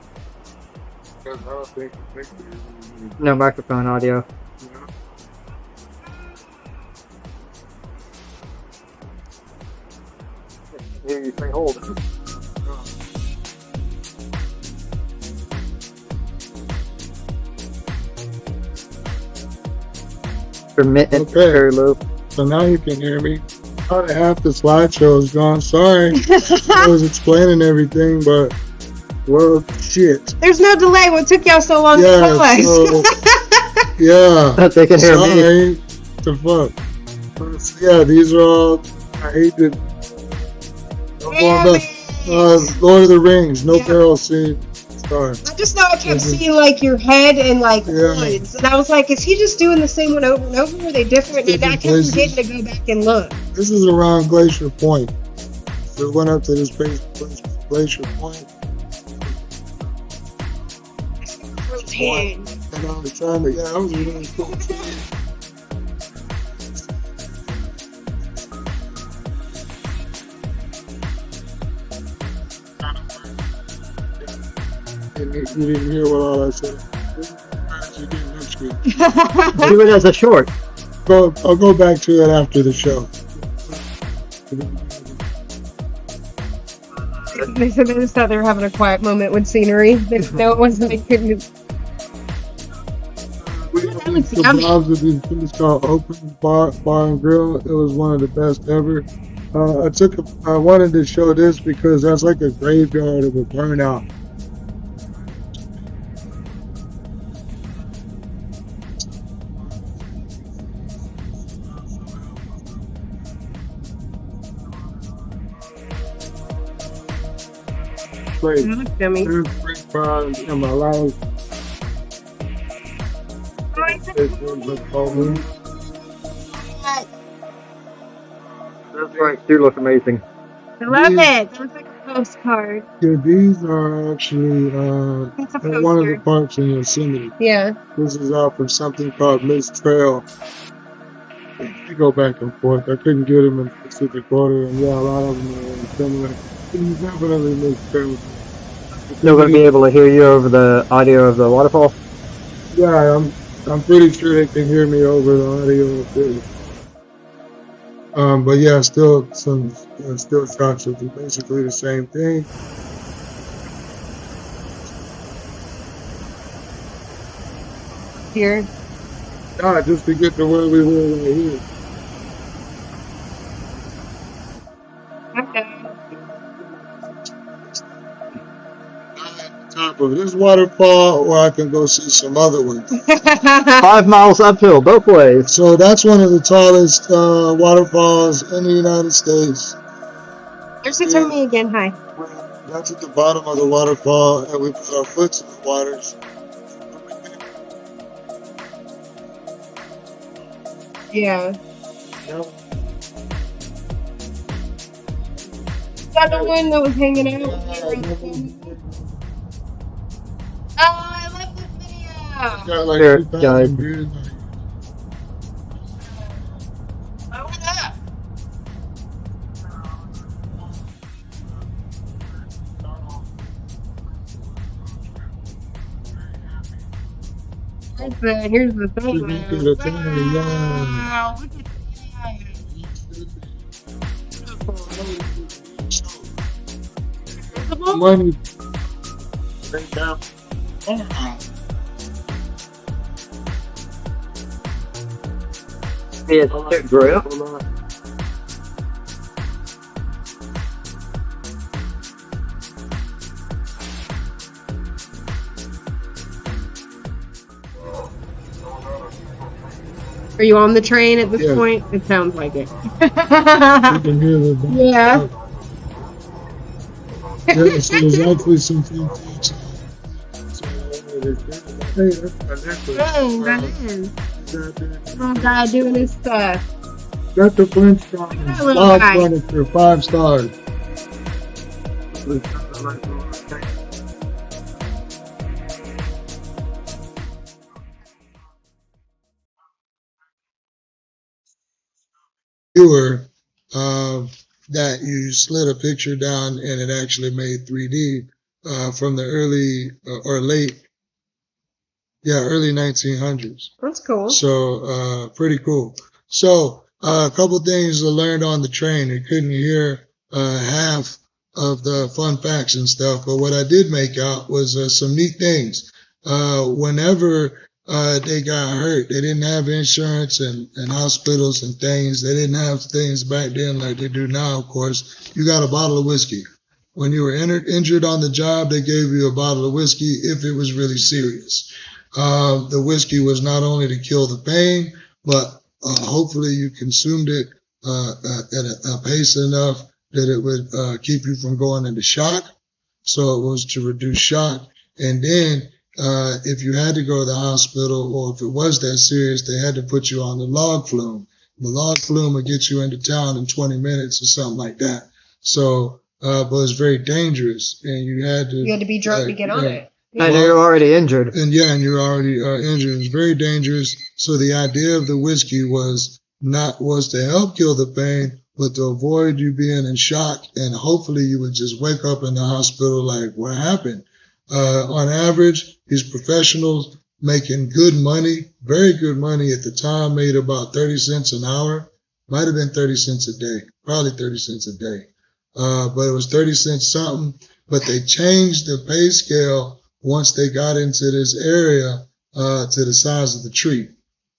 Because I don't think No microphone audio. Here you say hold. Permittent Okay. very low. So now you can hear me. About half the slideshow is gone. Sorry. I was explaining everything, but well, shit. There's no delay. What took y'all so long to Yeah, tell us? so, yeah. They can hear me. Sorry. The fuck. But, yeah, these are all. I hate to. Lord of the Rings. No Yeah. barrel scene. Sorry. I just know I kept seeing like your head and like Yeah. woods, and I was like, is he just doing the same one over and over? Or are they different? And I kept Different forgetting to go back and look. This is around Glacier Point. So we went up to this place, Glacier Point. Ten. And I was trying to, that was really cool. You didn't hear what all I said. You did next week. Do it as a short. I'll go back to it after the show. They said they just thought they were having a quiet moment with scenery. They didn't know it wasn't. They couldn't. We That had was these yummy. kebabs with these things called Open Bar and Grill. It was one of the best ever. I wanted to show this because that's like a graveyard of a burnout. Great. It looked yummy. There's French fries in my life. This one's a Coleman. Those fries do look amazing. I love it. It looks like a postcard. Yeah, these are actually It's a at one of the poster. parks in Yosemite. Yeah. This is off of something called Mist Trail. You go back and forth. I couldn't get them in specific order, and yeah, a lot of them are similar. You definitely Mist Trail. Still going to be able to hear you over the audio of the waterfall? Yeah, I'm pretty sure they can hear me over the audio of this. But yeah, still shots are basically the same thing. Here. Yeah, just to get to where we were right here. Okay. Top of this waterfall, or I can go see some other ones. 5 miles uphill, both ways. So that's one of the tallest waterfalls in the United States. There's a turn me again. Hi. That's at the bottom of the waterfall, and we put our foot in the waters. Yeah. Yep. Is that the one that was hanging out? I love this video. Got like Here, 2,000 guys. views. Oh, what up? Here's the thing. Look at the thing, yeah. Wow, look at that. Visible? Money. Right down. Yeah, it's grill. Are you on the train at this Yeah. point? It sounds like it. You can hear the Yeah. Yeah, so there's actually some fun facts. Dang, that is. Little guy doing his stuff. Got the French fries. Little Log guy. furniture, 5 stars. Viewer, that you slid a picture down and it actually made 3D from the early or late, early 1900s. That's cool. So, pretty cool. So, a couple things I learned on the train. You couldn't hear half of the fun facts and stuff, but what I did make out was some neat things. Whenever they got hurt, they didn't have insurance and hospitals and things. They didn't have things back then like they do now, of course. You got a bottle of whiskey. When you were injured on the job, they gave you a bottle of whiskey if it was really serious. The whiskey was not only to kill the pain, but hopefully you consumed it at a pace enough that it would keep you from going into shock. So it was to reduce shock. And then if you had to go to the hospital or if it was that serious, they had to put you on the log flume. The log flume would get you into town in 20 minutes or something like that. So, but it's very dangerous, and you had to be drunk to get on it. And you're already injured. And you're already injured. It's very dangerous. So the idea of the whiskey was to help kill the pain, but to avoid you being in shock, and hopefully you would just wake up in the hospital like, what happened? On average, these professionals making good money, very good money at the time, made about 30 cents an hour. Might have been 30 cents a day, probably 30 cents a day. But it was 30 cents something. But they changed the pay scale once they got into this area to the size of the tree.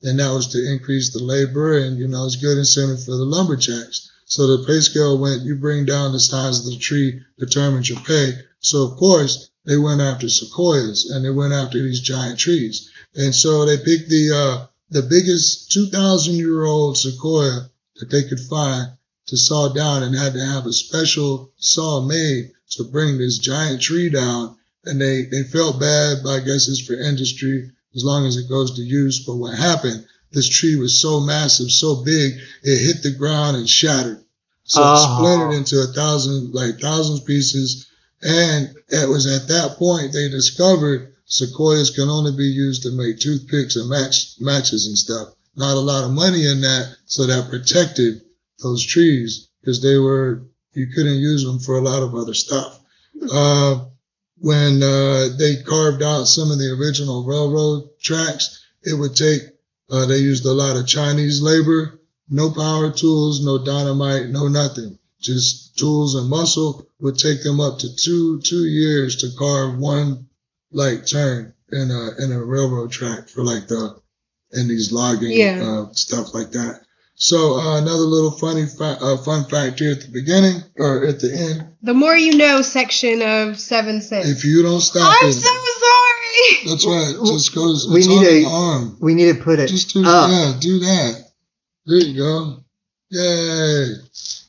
And that was to increase the labor, and, it's good incentive for the lumberjacks. So the pay scale went, you bring down the size of the tree, determines your pay. So, of course, they went after sequoias, and they went after these giant trees. And so they picked the biggest 2,000-year-old sequoia that they could find to saw down, and had to have a special saw made to bring this giant tree down. And they felt bad, but I guess it's for industry as long as it goes to use. But what happened, this tree was so massive, so big, it hit the ground and shattered. So it splintered into thousands pieces. And it was at that point they discovered sequoias can only be used to make toothpicks and matches and stuff. Not a lot of money in that, so that protected those trees, because you couldn't use them for a lot of other stuff. When they carved out some of the original railroad tracks, it would take, they used a lot of Chinese labor, no power tools, no dynamite, no nothing. Just tools and muscle. Would take them up to two years to carve one turn in a railroad track for in these logging stuff like that. So another little fun fact here at the beginning or at the end. The more you know section of 7 cents. If you don't stop I'm it, so sorry. that's right. Just goes. We It's need on a- the arm. We need to put it Just do up. do that. There you go. Yay.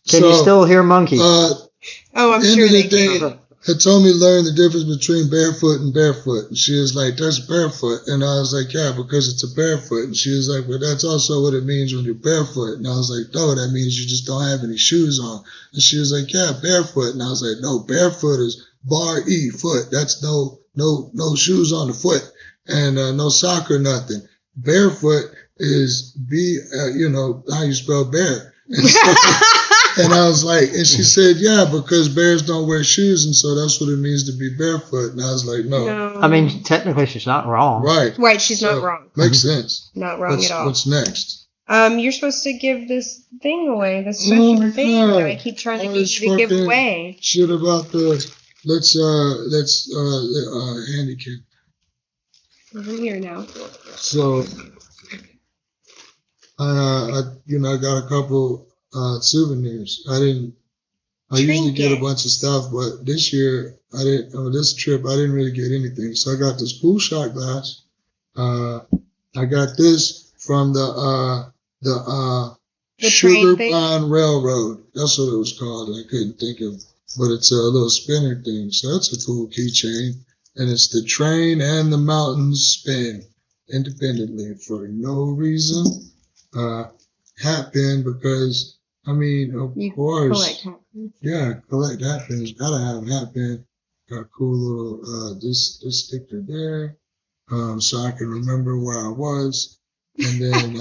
Can you still hear monkey? Oh, I'm End sure of the they day, can. it told me to learn the difference between barefoot and barefoot. And she was like, that's barefoot. And I was like, yeah, because it's a barefoot. And she was like, well, that's also what it means when you're barefoot. And I was like, no, that means you just don't have any shoes on. And she was like, yeah, barefoot. And I was like, no, barefoot is bar E, foot. That's no no shoes on the foot and no sock or nothing. Barefoot is how you spell bear. And, so, and I was like, and she said, yeah, because bears don't wear shoes, and so that's what it means to be barefoot. And I was like, no. I mean, technically, she's not wrong. Right. Right, she's not wrong. Makes sense. Not wrong at all. What's next? You're supposed to give this thing away, this special thing that I keep trying to get you to give away. Shit about the let's handicap. I'm here now. So I got a couple souvenirs. I usually get a bunch of stuff, but this year this trip I didn't really get anything. So I got this pool shot glass. I got this from the Sugar Pine Railroad. That's what it was called. I couldn't think of, but it's a little spinner thing. So that's a cool keychain, and it's the train and the mountains spin independently for no reason. Hat pin because of course, collect hat pins. Gotta have hat pin. Got a cool little this sticker there, so I can remember where I was, and then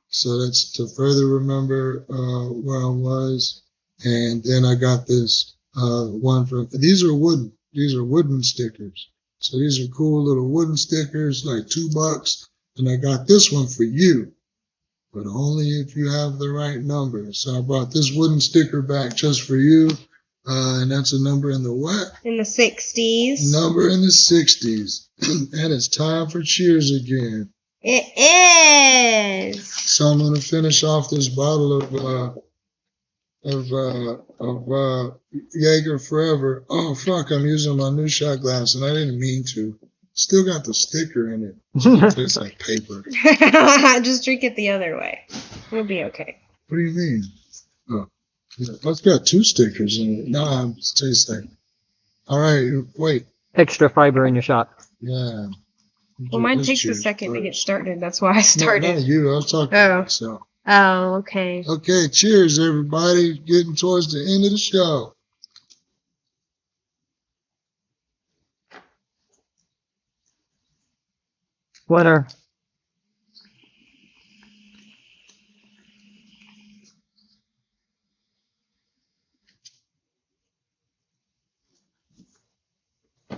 so that's to further remember where I was, and then I got this one from. These are wooden stickers. So these are cool little wooden stickers, like $2, and I got this one for you. But only if you have the right number. So I brought this wooden sticker back just for you. And that's a number in the what? In the 60s. Number in the 60s. And it's time for cheers again. It is. So I'm going to finish off this bottle of Jaeger Forever. Oh, fuck, I'm using my new shot glass, and I didn't mean to. Still got the sticker in it. It's like paper. Just drink it the other way. It'll be okay. What do you mean? Oh, yeah. It's got 2 stickers in it. No, I'm tasting. All right, wait. Extra fiber in your shot. Yeah. Well, mine takes a second to get started. That's why I started. No, not you. I was talking to myself. Oh, okay. Okay, cheers, everybody. Getting towards the end of the show. Winner. Who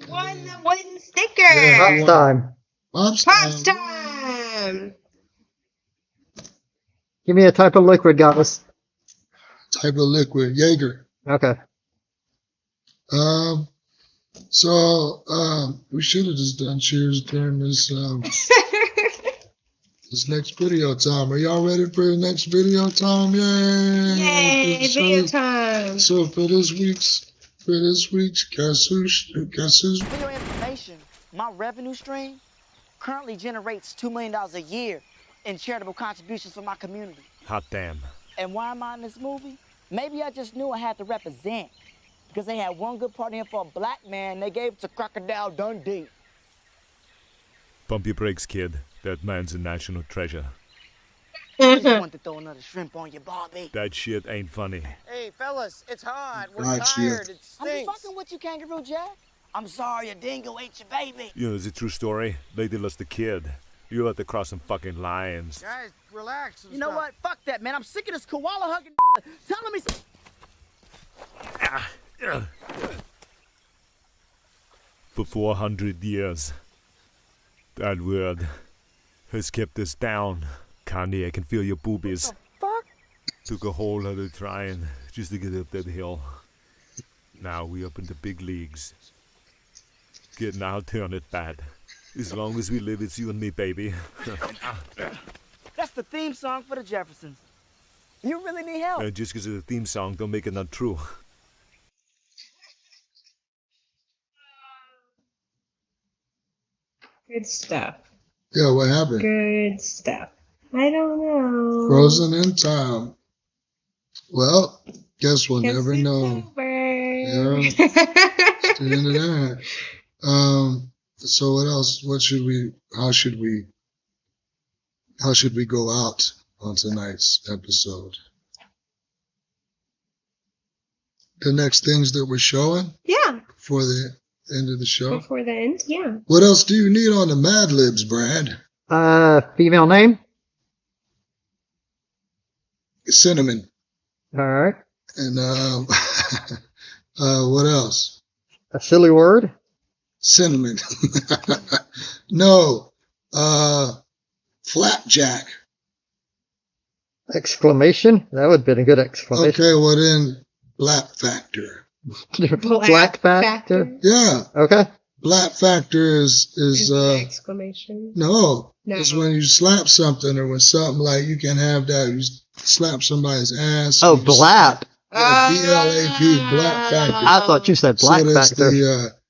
won the wooden sticker? Yeah, Time. Pops Pops time! Give me a type of liquid, guys. Type of liquid. Jaeger. Okay. So we should have just done cheers during this this next video time. Are y'all ready for the next video time? Yay! Yay! Video time. So for this week's Casus. For your information, my revenue stream currently generates $2 million a year in charitable contributions for my community. Hot damn. And why am I in this movie? Maybe I just knew I had to represent. Because they had one good part in for a black man, they gave it to Crocodile Dundee. Pump your brakes, kid. That man's a national treasure. I just wanted to throw another shrimp on you, Bobby. That shit ain't funny. Hey, fellas, it's hot. We're Gotcha. tired. It I'm just stinks. fucking with you, Kangaroo Jack. I'm sorry a dingo ate your baby. You know, it's a true story. Lady lost the kid. You had to cross some fucking lines. Guys, relax. You know what? Fuck that, man. I'm sick of this koala hugging telling me For 400 years, that word has kept us down. Candy, I can feel your boobies. fuck? Took a whole lot of trying just to get up that hill. Now we up in the big leagues. Getting our turn at bat. As long as we live, it's you and me, baby. That's the theme song for the Jeffersons. You really need help. And just because of the theme song, don't make it not true. Good stuff. Yeah, what happened? Good stuff. I don't know. Frozen in time. Well, guess we'll Guess never it's know. over. Yeah. It's the end of that. So what else? How should we go out on tonight's episode? The next things that we're showing Yeah. for the end of the show? Before the end, yeah. What else do you need on the Mad Libs, Brad? Female name? Cinnamon. Alright. And what else? A silly word? Cinnamon. No. Flapjack. Exclamation? That would have been a good exclamation. Okay, well then, Black Factor. Black factor? Yeah. Okay. Black Factor is the exclamation. no. No. It's when you slap something or when something like you can have that, you slap somebody's ass. Oh, blap. Yeah, B-L-A-P, Black Factor. I thought you said black so that's factor.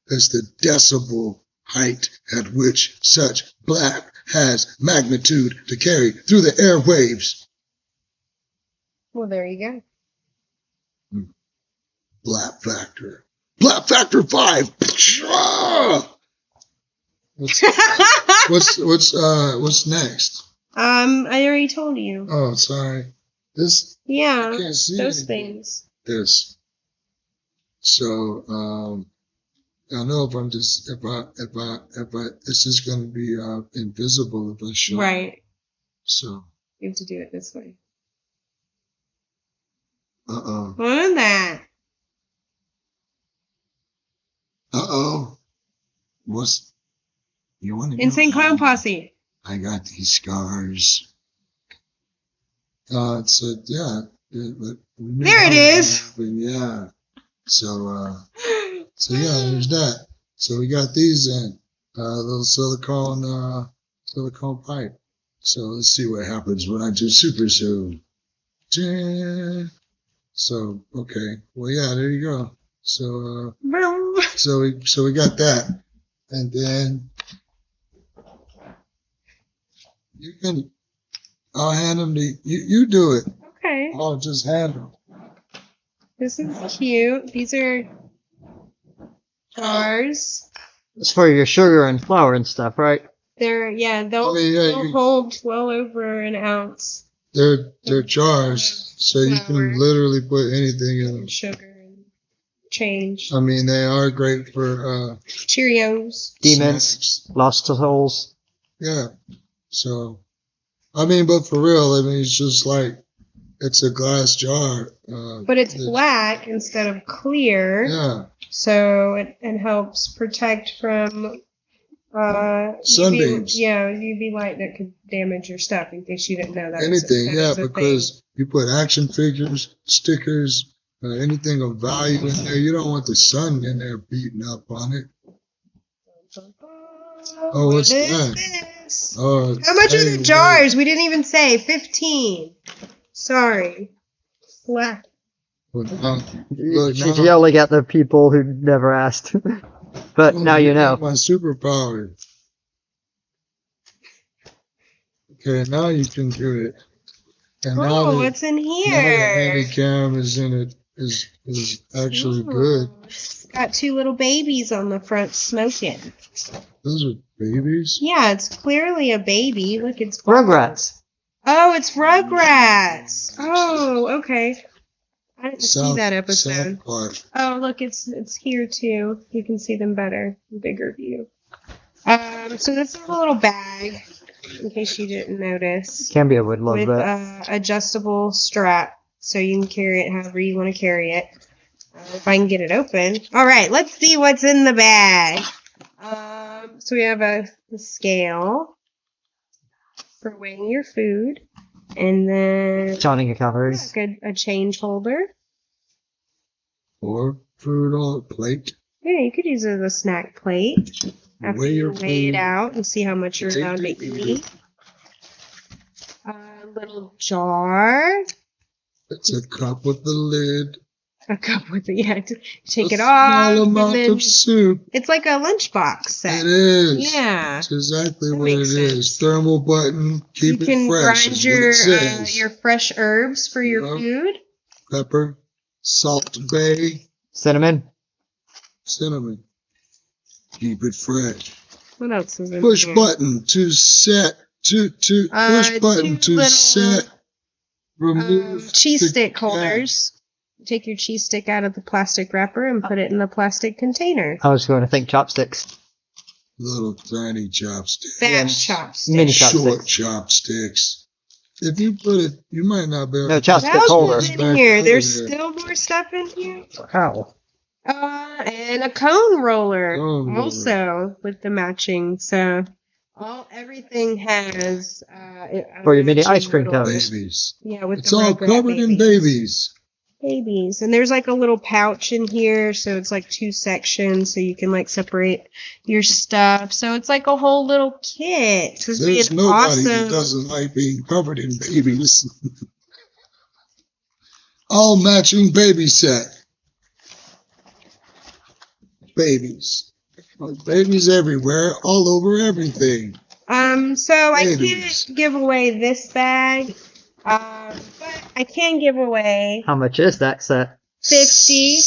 That's the decibel height at which such black has magnitude to carry through the airwaves. Well, there you go. Black Factor. Black Factor 5. What's next? I already told you. Oh, sorry. This. Yeah. I can't see those anything. things. This. So, I know if it's just going to be invisible if I show. Right. So. You have to do it this way. Uh-oh. What is that? Uh-oh. What's... You want to Insane Clown Posse. I got these scars. It's yeah. There it is. Yeah. So yeah, there's that. So we got these in little silicone pipe. So let's see what happens when I do super zoom. So okay, well yeah, there you go. So so we got that, and then you can. I'll hand them to you. You do it. Okay. I'll just hand them. This is cute. These are jars. It's for your sugar and flour and stuff, right? They'll hold well over an ounce. They're jars, so you can literally put anything in them. Sugar and change. I mean, they are great for Cheerios. Demons, snacks. lost souls. Yeah. So, I mean, but for real, I mean, it's just like it's a glass jar. But it's black instead of clear. Yeah. So it helps protect from sunbeams. UV light that could damage your stuff, in case you didn't know that. Anything, was because you put action figures, stickers, anything of value in there. You don't want the sun in there beating up on it. Oh, what's that? This? Oh, how much are the jars? We didn't even say. 15. Sorry. Flat. She's yelling at the people who never asked. But now you know. My superpower. Okay, now you can do it. And now what's in here? Now the handycam is in it. Is actually good. It's got two little babies on the front smoking. Those are babies? Yeah, it's clearly a baby. Look, it's Rugrats. Oh, it's Rugrats. Oh, okay. I didn't see that episode. Oh, look, it's here too. You can see them better, bigger view. So this is a little bag, in case you didn't notice. Can be a wood love with that. Adjustable strap, so you can carry it however you want to carry it. If I can get it open. All right, let's see what's in the bag. So we have a scale for weighing your food. And then counting your calories. A change holder. Or food on a plate. Yeah, you could use it as a snack plate. After you weigh it out and see how much you're allowed to eat. A little jar. It's a cup with the lid. A cup with it, yeah. Take it off. Small amount of soup. It's like a lunchbox set. It is. Yeah. It's exactly what it is. Thermal button. Keep it fresh. You can grind is your fresh herbs for your food. Pepper, salt bay, cinnamon. Keep it fresh. What else is in Push here? button to set. Push button to set. Remove cheese stick holders. take your cheese stick out of the plastic wrapper and put it in the plastic container. I was going to think chopsticks. Little tiny chopsticks. Fat chopsticks. Mini Short chopsticks. chopsticks. If you put it, you might not be able No, to chopstick What else holder. is in here? There's still more stuff in here. How? And a cone roller Cone roller. also with the matching. So everything has For your mini ice cream little- cones. babies. Yeah, with It's the all Rugrat covered in babies. Babies. And there's like a little pouch in here, so it's like 2 sections, so you can like separate your stuff. So it's like a whole little kit. So it's There's being nobody that awesome. doesn't like being covered in babies. All matching baby set. Babies. Babies everywhere, all over everything. So I Babies. can't give away this bag, but I can give away How much is that set? 50.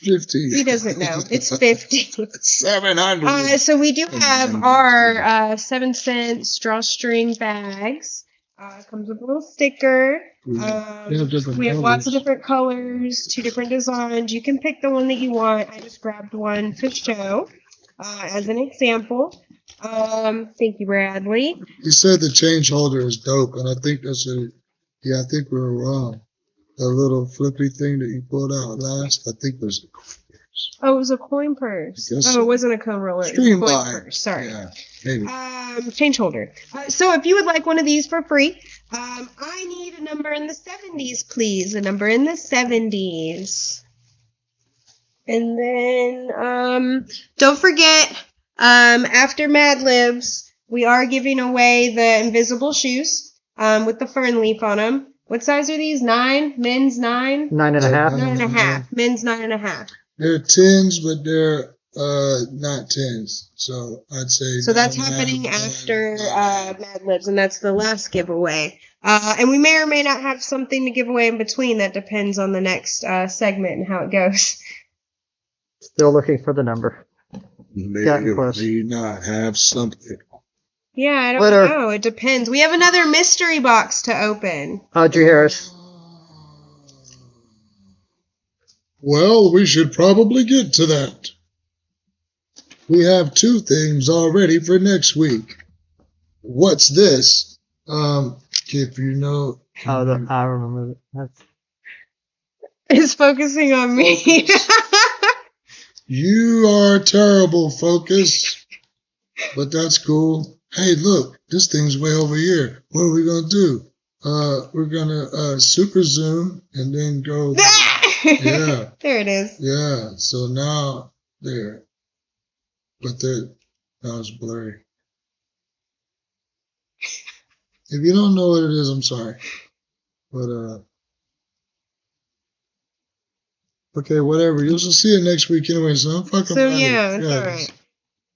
50. He doesn't know. It's 50. 700. So we do have our 7-cent drawstring bags. Comes with a little sticker. We have different We have lots of colors. different colors, 2 different designs. You can pick the one that you want. I just grabbed one to show as an example. Thank you, Bradley. He said the change holder is dope, and I think I think we were wrong. The little flippy thing that you pulled out last, I think was Oh, it was a coin purse. I guess Oh, so. it wasn't a cone roller. It was a coin Streamline. purse. Sorry. Yeah, maybe. Change holder. So if you would like one of these for free, I need a number in the 70s, please. A number in the 70s. And then, don't forget, after Mad Libs, we are giving away the invisible shoes, with the fern leaf on them. What size are these? 9? Men's 9? 9.5. 9.5. Men's 9.5. They're 10s, but they're not 10s. So I'd say. So that's 9.5, happening after 9.5. Mad Libs, and that's the last giveaway. And we may or may not have something to give away in between. That depends on the next segment and how it goes. Still looking for the number. May or close. may not have something. Yeah, I don't Glitter. know. It depends. We have another mystery box to open. Audrey Harris. Well, we should probably get to that. We have 2 things already for next week. What's this? If you know. Oh, I remember that. It's focusing on me. You are terrible, Focus. But that's cool. Hey, look, this thing's way over here. What are we gonna do? We're gonna super zoom and then go. Yeah. There it is. Yeah. So now there, but now it's blurry. If you don't know what it is, I'm sorry. But okay, whatever. You'll see it next week anyway. So don't fucking So matter. yeah, it's alright.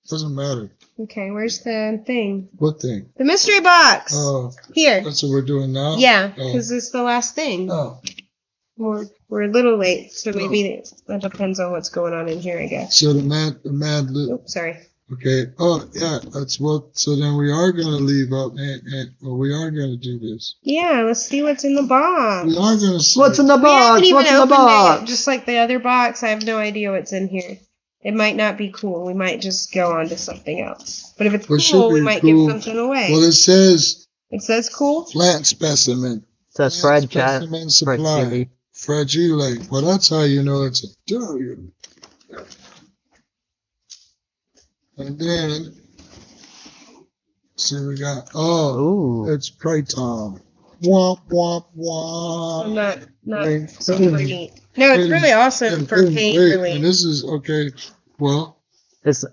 Doesn't matter. Okay, where's the thing? What thing? The mystery box. Oh, Here. that's what we're doing now. Yeah, Oh. because it's the last thing. Oh. We're a little late, so maybe that depends on what's going on in here, I guess. So the mad lib. Oops, sorry. Okay. Oh, yeah. That's what. So then we are going to leave out, and we are going to do this. Yeah, let's see what's in the box. We are going to see. What's in the We haven't box? even What's in the opened it, box? just like the other box. I have no idea what's in here. It might not be cool. We might just go on to something else. But if it's Well, it should cool, we be might cool. give something away. Well, it says It says cool. plant specimen. Says Plant Fred Chat. specimen Fred supply. TV. Fragile. Well, that's how you know it's a durian. And then, see, we got, Ooh. it's Praeton. Womp, womp, I'm womp. not Wait, super neat. No, it's really awesome for paint wait, relief. and this is, okay, well, It's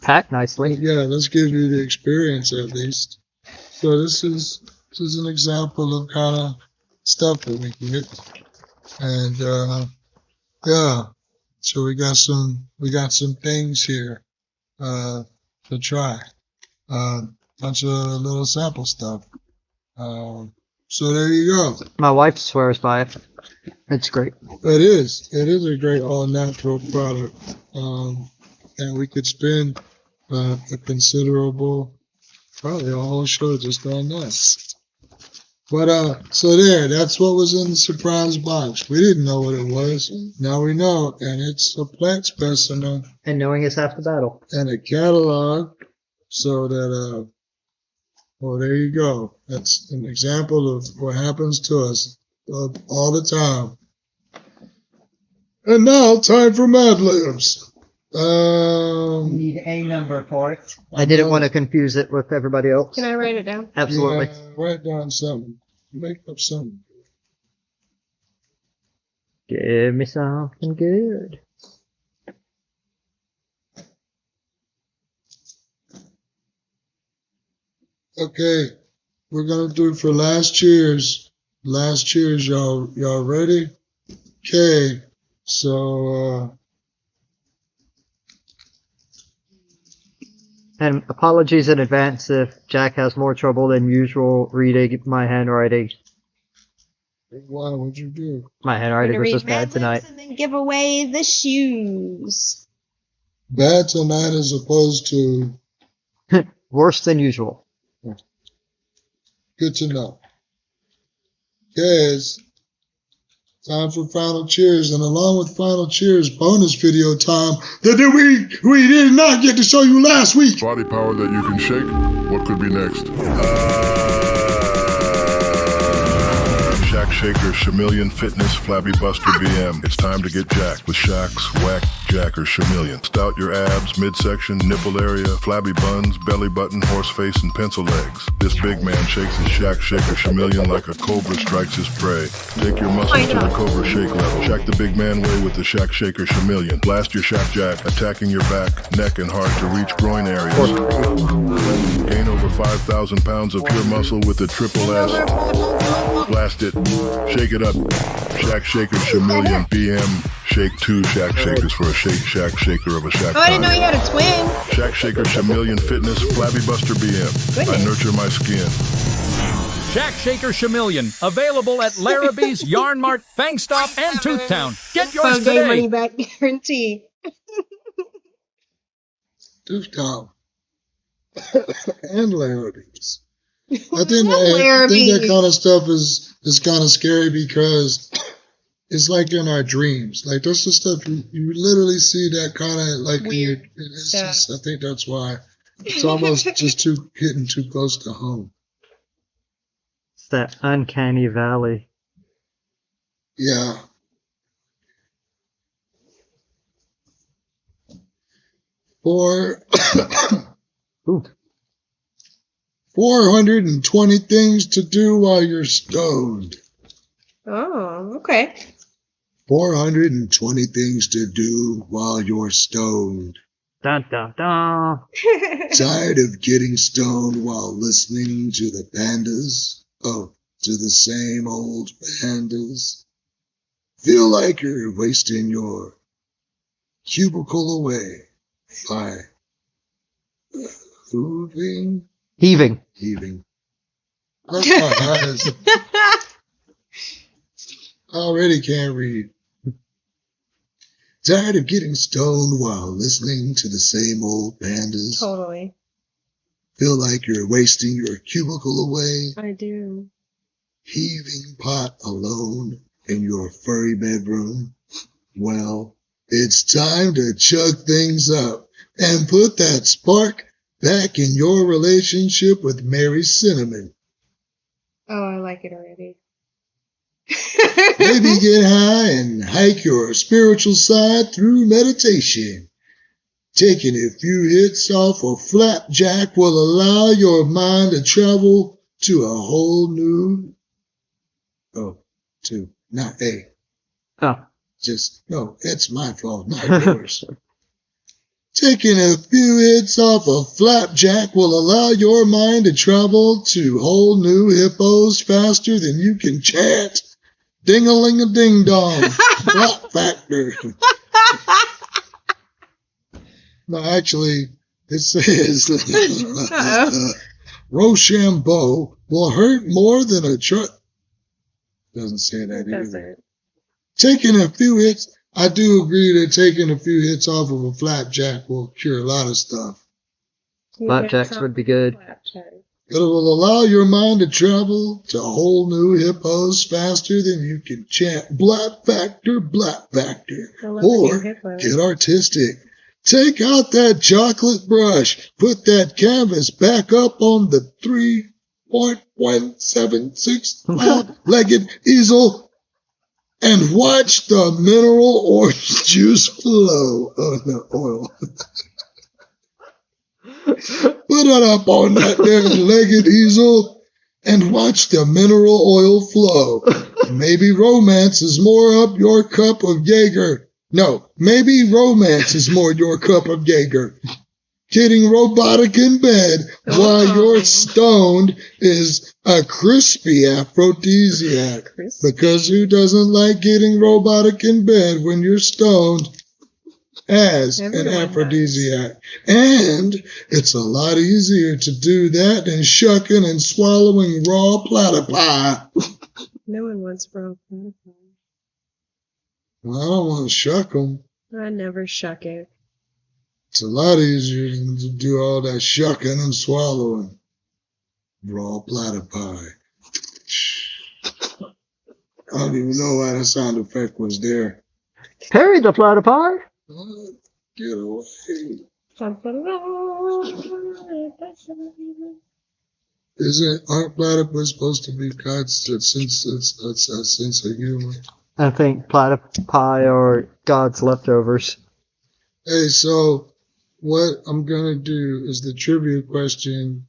packed nicely. yeah, let's give you the experience at least. So this is an example of kind of stuff that we can get. And, yeah, so we got some things here, to try. Bunch of little sample stuff. So there you go. My wife swears by it. It's great. It is a great all natural product. And we could spend, a considerable, probably a whole show just on that. But so that's what was in the surprise box. We didn't know what it was. Now we know, and it's a plant specimen And knowing is half the battle. and a catalog. So that well, there you go. That's an example of what happens to us all the time. And now, time for Mad Libs. Need a number for it. I didn't want to confuse it with everybody else. Can I write it down? Absolutely. Yeah, write down something. Make up something. Give me something good. Okay, we're gonna do it for last cheers. Last cheers, y'all ready? Okay, so And apologies in advance if Jack has more trouble than usual reading my handwriting. why would you do? My handwriting was just bad tonight. And then give away the shoes. Bad tonight as opposed to Worse than usual. good to know. Okay, it's time for final cheers, and along with final cheers, bonus video time that we did not get to show you last week. Body power that you can shake. What could be next? Shack Shaker, Chameleon Fitness, Flabby Buster BM. It's time to get jacked with Shack's Whack Jacker Chameleon. Stout your abs, midsection, nipple area, flabby buns, belly button, horse face, and pencil legs. This big man shakes his Shack Shaker Chameleon like a cobra strikes his prey. Take your muscles to the cobra shake level. Shack the big man way with the Shack Shaker Chameleon. Blast your Shack Jack, attacking your back, neck, and hard to reach groin areas. Gain over 5,000 pounds of pure muscle with the triple S. Blast it. Shake it up. Shack Shaker Chameleon BM. Shake 2 Shack Shakers for a Shake Shack Shaker of a Shack. Oh, I didn't know you had a twin. Shack Shaker Chameleon Fitness Flabby Buster BM. I nurture my skin. Shack Shaker Chameleon. Available at Larrabee's, Yarn Mart, Fang Stop, and Toothtown. Get yours Phone game money today. back guarantee. Toothtown and Larrabee's. I think that kind of stuff is kind of scary because it's like in our dreams. Like that's the stuff you literally see that kind of like weird. It's just, I think that's why it's almost just hitting too close to home. It's that uncanny valley. Yeah. For 420 things to do while you're stoned. Oh, okay. 420 things to do while you're stoned. Dun dun dun. Tired of getting stoned while listening to the pandas? Oh, to the same old pandas? Feel like you're wasting your cubicle away by Heaving. That's my eyes. I already can't read. Tired of getting stoned while listening to the same old pandas? Totally. Feel like you're wasting your cubicle away? I do. Heaving pot alone in your furry bedroom? Well, it's time to chug things up and put that spark back in your relationship with Mary Cinnamon. Oh, I like it already. Maybe get high and hike your spiritual side through meditation. Taking a few hits off a flapjack will allow your mind to travel to a whole new... it's my fault, not yours. Taking a few hits off a flapjack will allow your mind to travel to whole new hippos faster than you can chant. Ding-a-ling-a-ding-dong. Flap factor. No, actually, it says Rochambeau will hurt more than a truck. Doesn't say that either. Taking a few hits. I do agree that taking a few hits off of a flapjack will cure a lot of stuff. Flapjacks would be good. It will allow your mind to travel to whole new hippos faster than you can chant Black Factor, Black Factor. Or get artistic. Take out that chocolate brush. Put that canvas back up on the 3.176 legged easel and watch the mineral orange juice flow. Oh, no, oil. Put it up on that there legged easel and watch the mineral oil flow. Maybe romance is more up your cup of Jaeger. No, maybe romance is more your cup of Jaeger. Getting robotic in bed while you're stoned is a crispy aphrodisiac. Because who doesn't like getting robotic in bed when you're stoned? As an aphrodisiac. And it's a lot easier to do that than shucking and swallowing raw platypi. No one wants raw platypi. Well, I don't want to shuck them. I never shuck it. It's a lot easier than to do all that shucking and swallowing. Raw platypi. I don't even know why the sound effect was there. Perry the platypi. Get away. Aren't platypus supposed to be cats since it's a sense of humor? I think platypi are God's leftovers. Hey, so what I'm going to do is the trivia question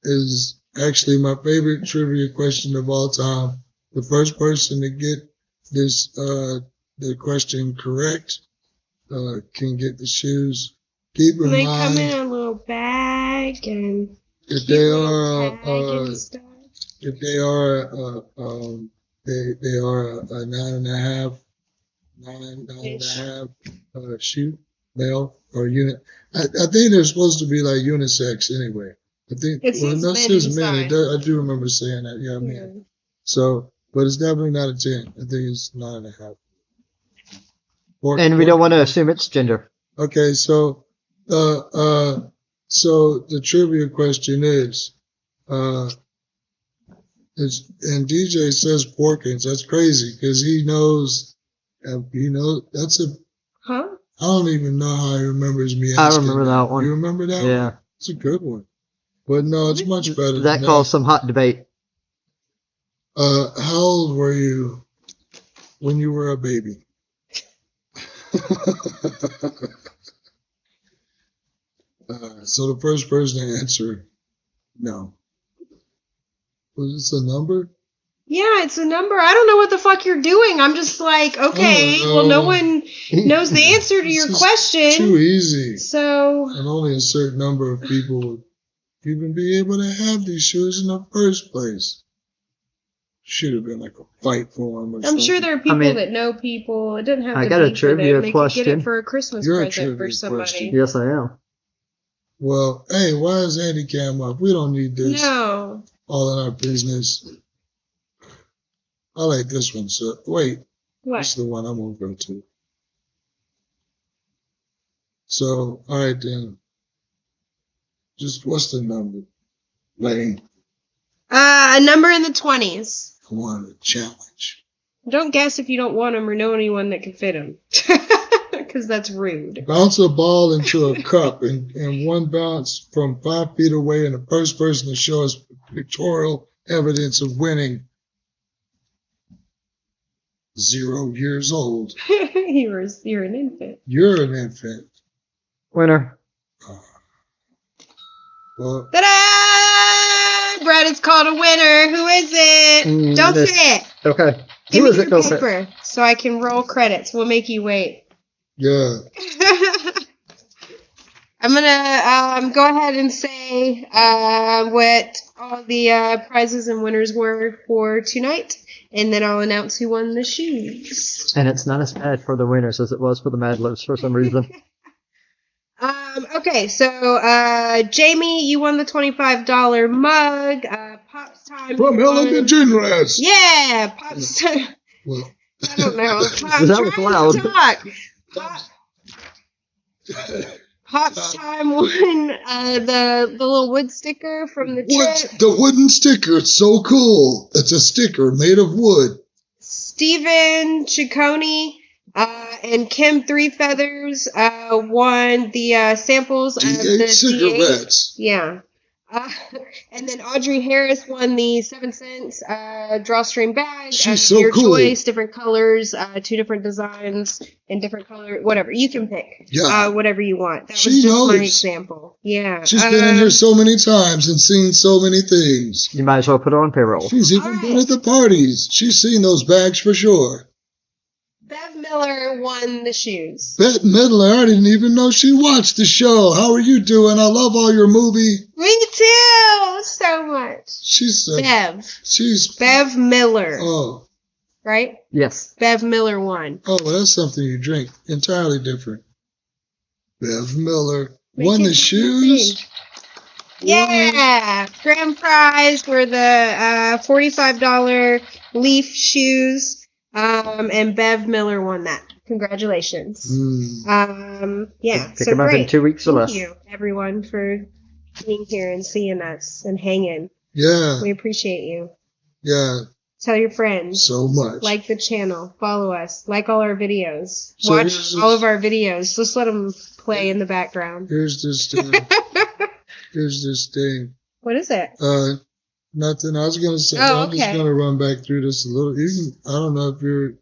is actually my favorite trivia question of all time. The first person to get this, the question correct, can get the shoes. Keep in They mind, come in a little bag and if they are, they are a 9.5 shoe, male or unit. I think they're supposed to be like unisex anyway. I think it says no, men says men. inside. I do remember saying that. Yeah, man. So, but it's definitely not a 10. I think it's 9.5. And we don't want to assume it's gender. Okay, so the trivia question is, and DJ says Porkins. That's crazy because he knows, that's a. Huh? I don't even know how he remembers me. I remember that one. You remember that? Yeah. One? It's a good one. But no, it's much better. That caused some hot debate. How old were you when you were a baby? So the first person to answer, no. Was this a number? Yeah, it's a number. I don't know what the fuck you're doing. I'm just like, okay, well, no one knows the answer to your question. Too easy. So. And only a certain number of people would even be able to have these shoes in the first place. Should have been like a fight for them. I'm sure there are people that know people. It doesn't have to be I got a for trivia them. They question. could get it for a Christmas You're a present for trivia somebody. question. Yes, I am. Well, hey, why is Andy Cam up? We don't need this. No. All in our business. I like this one, so wait. What? This is the one I'm gonna go to. So, all right then. Just what's the number? Lane. A number in the 20s. I want a challenge. Don't guess if you don't want them or know anyone that can fit them. Because that's rude. Bounce a ball into a cup and one bounce from 5 feet away, and the first person to show us pictorial evidence of winning. 0 years old. You're an infant. You're an infant. Winner. Well, Ta-da! Brad is called a winner. Who is it? Don't say it. Okay. Give Who me is it? your Go paper so I can roll credits. We'll make you wait. yeah. I'm gonna go ahead and say what all the prizes and winners were for tonight, and then I'll announce who won the shoes. And it's not as bad for the winners as it was for the Mad Libs for some reason. Okay, so Jamie, you won the $25 mug. Pop's time. From Elegant Generous. Yeah, Pop's time. Well, I don't know. I'm That was trying loud. to talk. Pop Time won the little wood sticker from the trip. The wooden sticker, it's so cool. It's a sticker made of wood. Steven Ciccone and Kim Three Feathers won the samples of the cigarettes. Yeah. And then Audrey Harris won the 7 cents drawstring bag. She's so your cool. choice, different colors, 2 different designs, and different color, whatever. You can pick whatever you want. That was just my example. Yeah. She's been in here so many times and seen so many things. You might as well put her on payroll. She's even been at the parties. She's seen those bags for sure. Bev Miller won the shoes. Bette Midler, I didn't even know she watched the show. How are you doing? I love all your movie. Me too, so much. She's Bev Miller. Oh, right? Yes. Bev Miller won. Oh, well, that's something you drink. Entirely different. Bev Miller won the shoes. Yeah, grand prize were the $45 Leaf shoes. And Bev Miller won that. Congratulations. Yeah. Pick them up in 2 weeks or less. Thank you, everyone, for being here and seeing us and hanging. Yeah. We appreciate you. Yeah. Tell your friends. So much. Like the channel. Follow us. Like all our videos. Watch all of our videos. Just let them play in the background. Here's this thing. Here's this thing. What is it? Nothing. I was gonna say. Oh, I'm just gonna run back through this a little. I don't know if you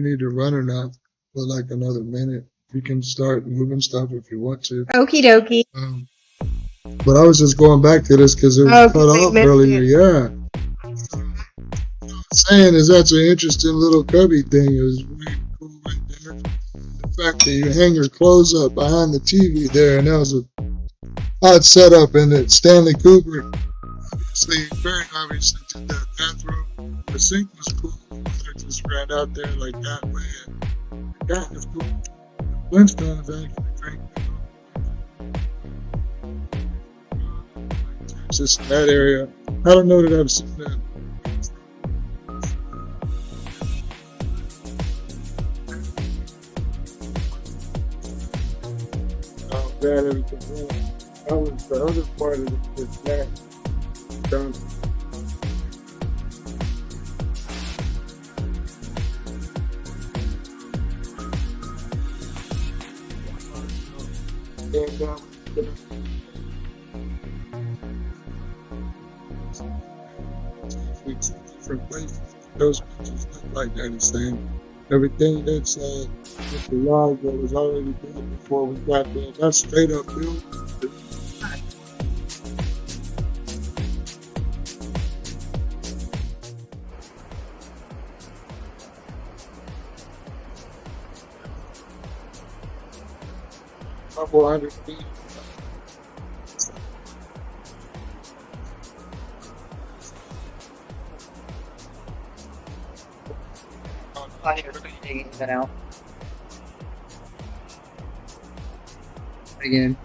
need to run or not for like another minute. You can start moving stuff if you want to. Okie dokie. But I was just going back to this because it was cut off earlier. Yeah. Saying is that's an interesting little cubby thing. It was really cool right there. The fact that you hang your clothes up behind the TV there, and that was a odd setup. And that Stanley Kubrick. Very obviously did that bathroom. The sink was cool. I just ran out there like that way. And that was cool. Flintstones actually drank just in that area. I don't know that I've seen that. Oh, bad everything. That was the other part of the snack. Done. Different places. Those pictures look like they're the same. Everything that's with the log that was already built before we got there, that's straight up built. Couple hundred feet. That out. Again.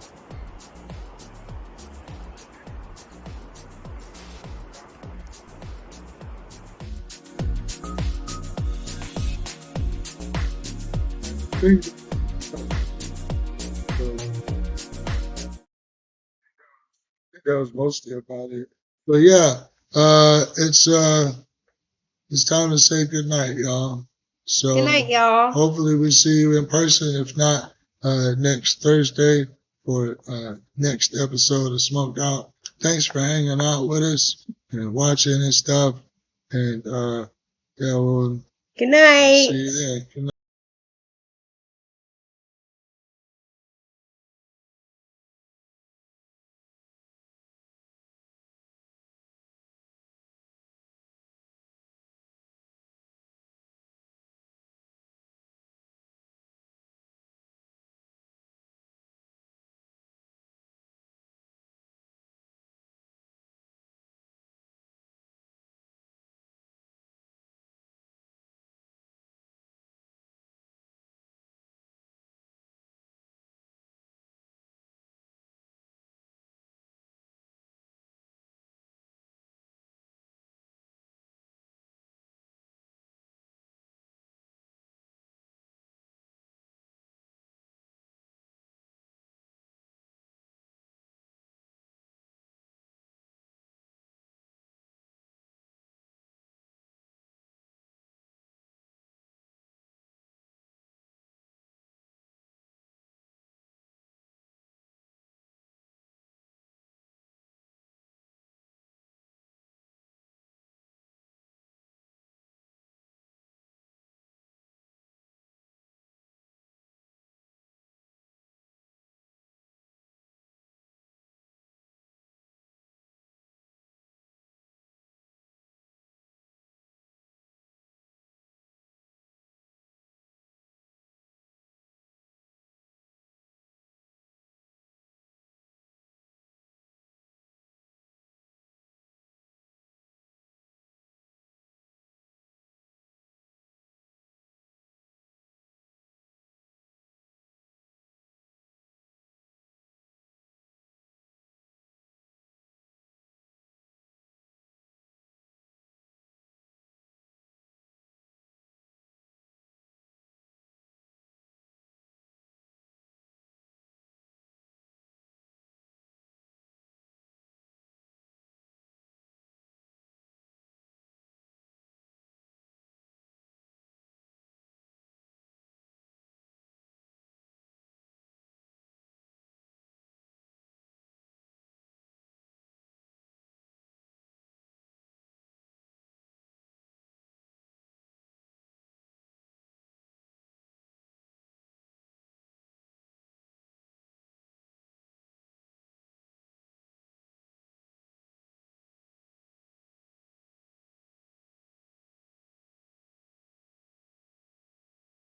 That was mostly about it. But yeah, it's time to say good night, y'all. So good night, y'all. Hopefully we see you in person. If not, next Thursday for next episode of Smoked Out. Thanks for hanging out with us and watching and stuff. And yeah, we'll good night. See you there. Good night.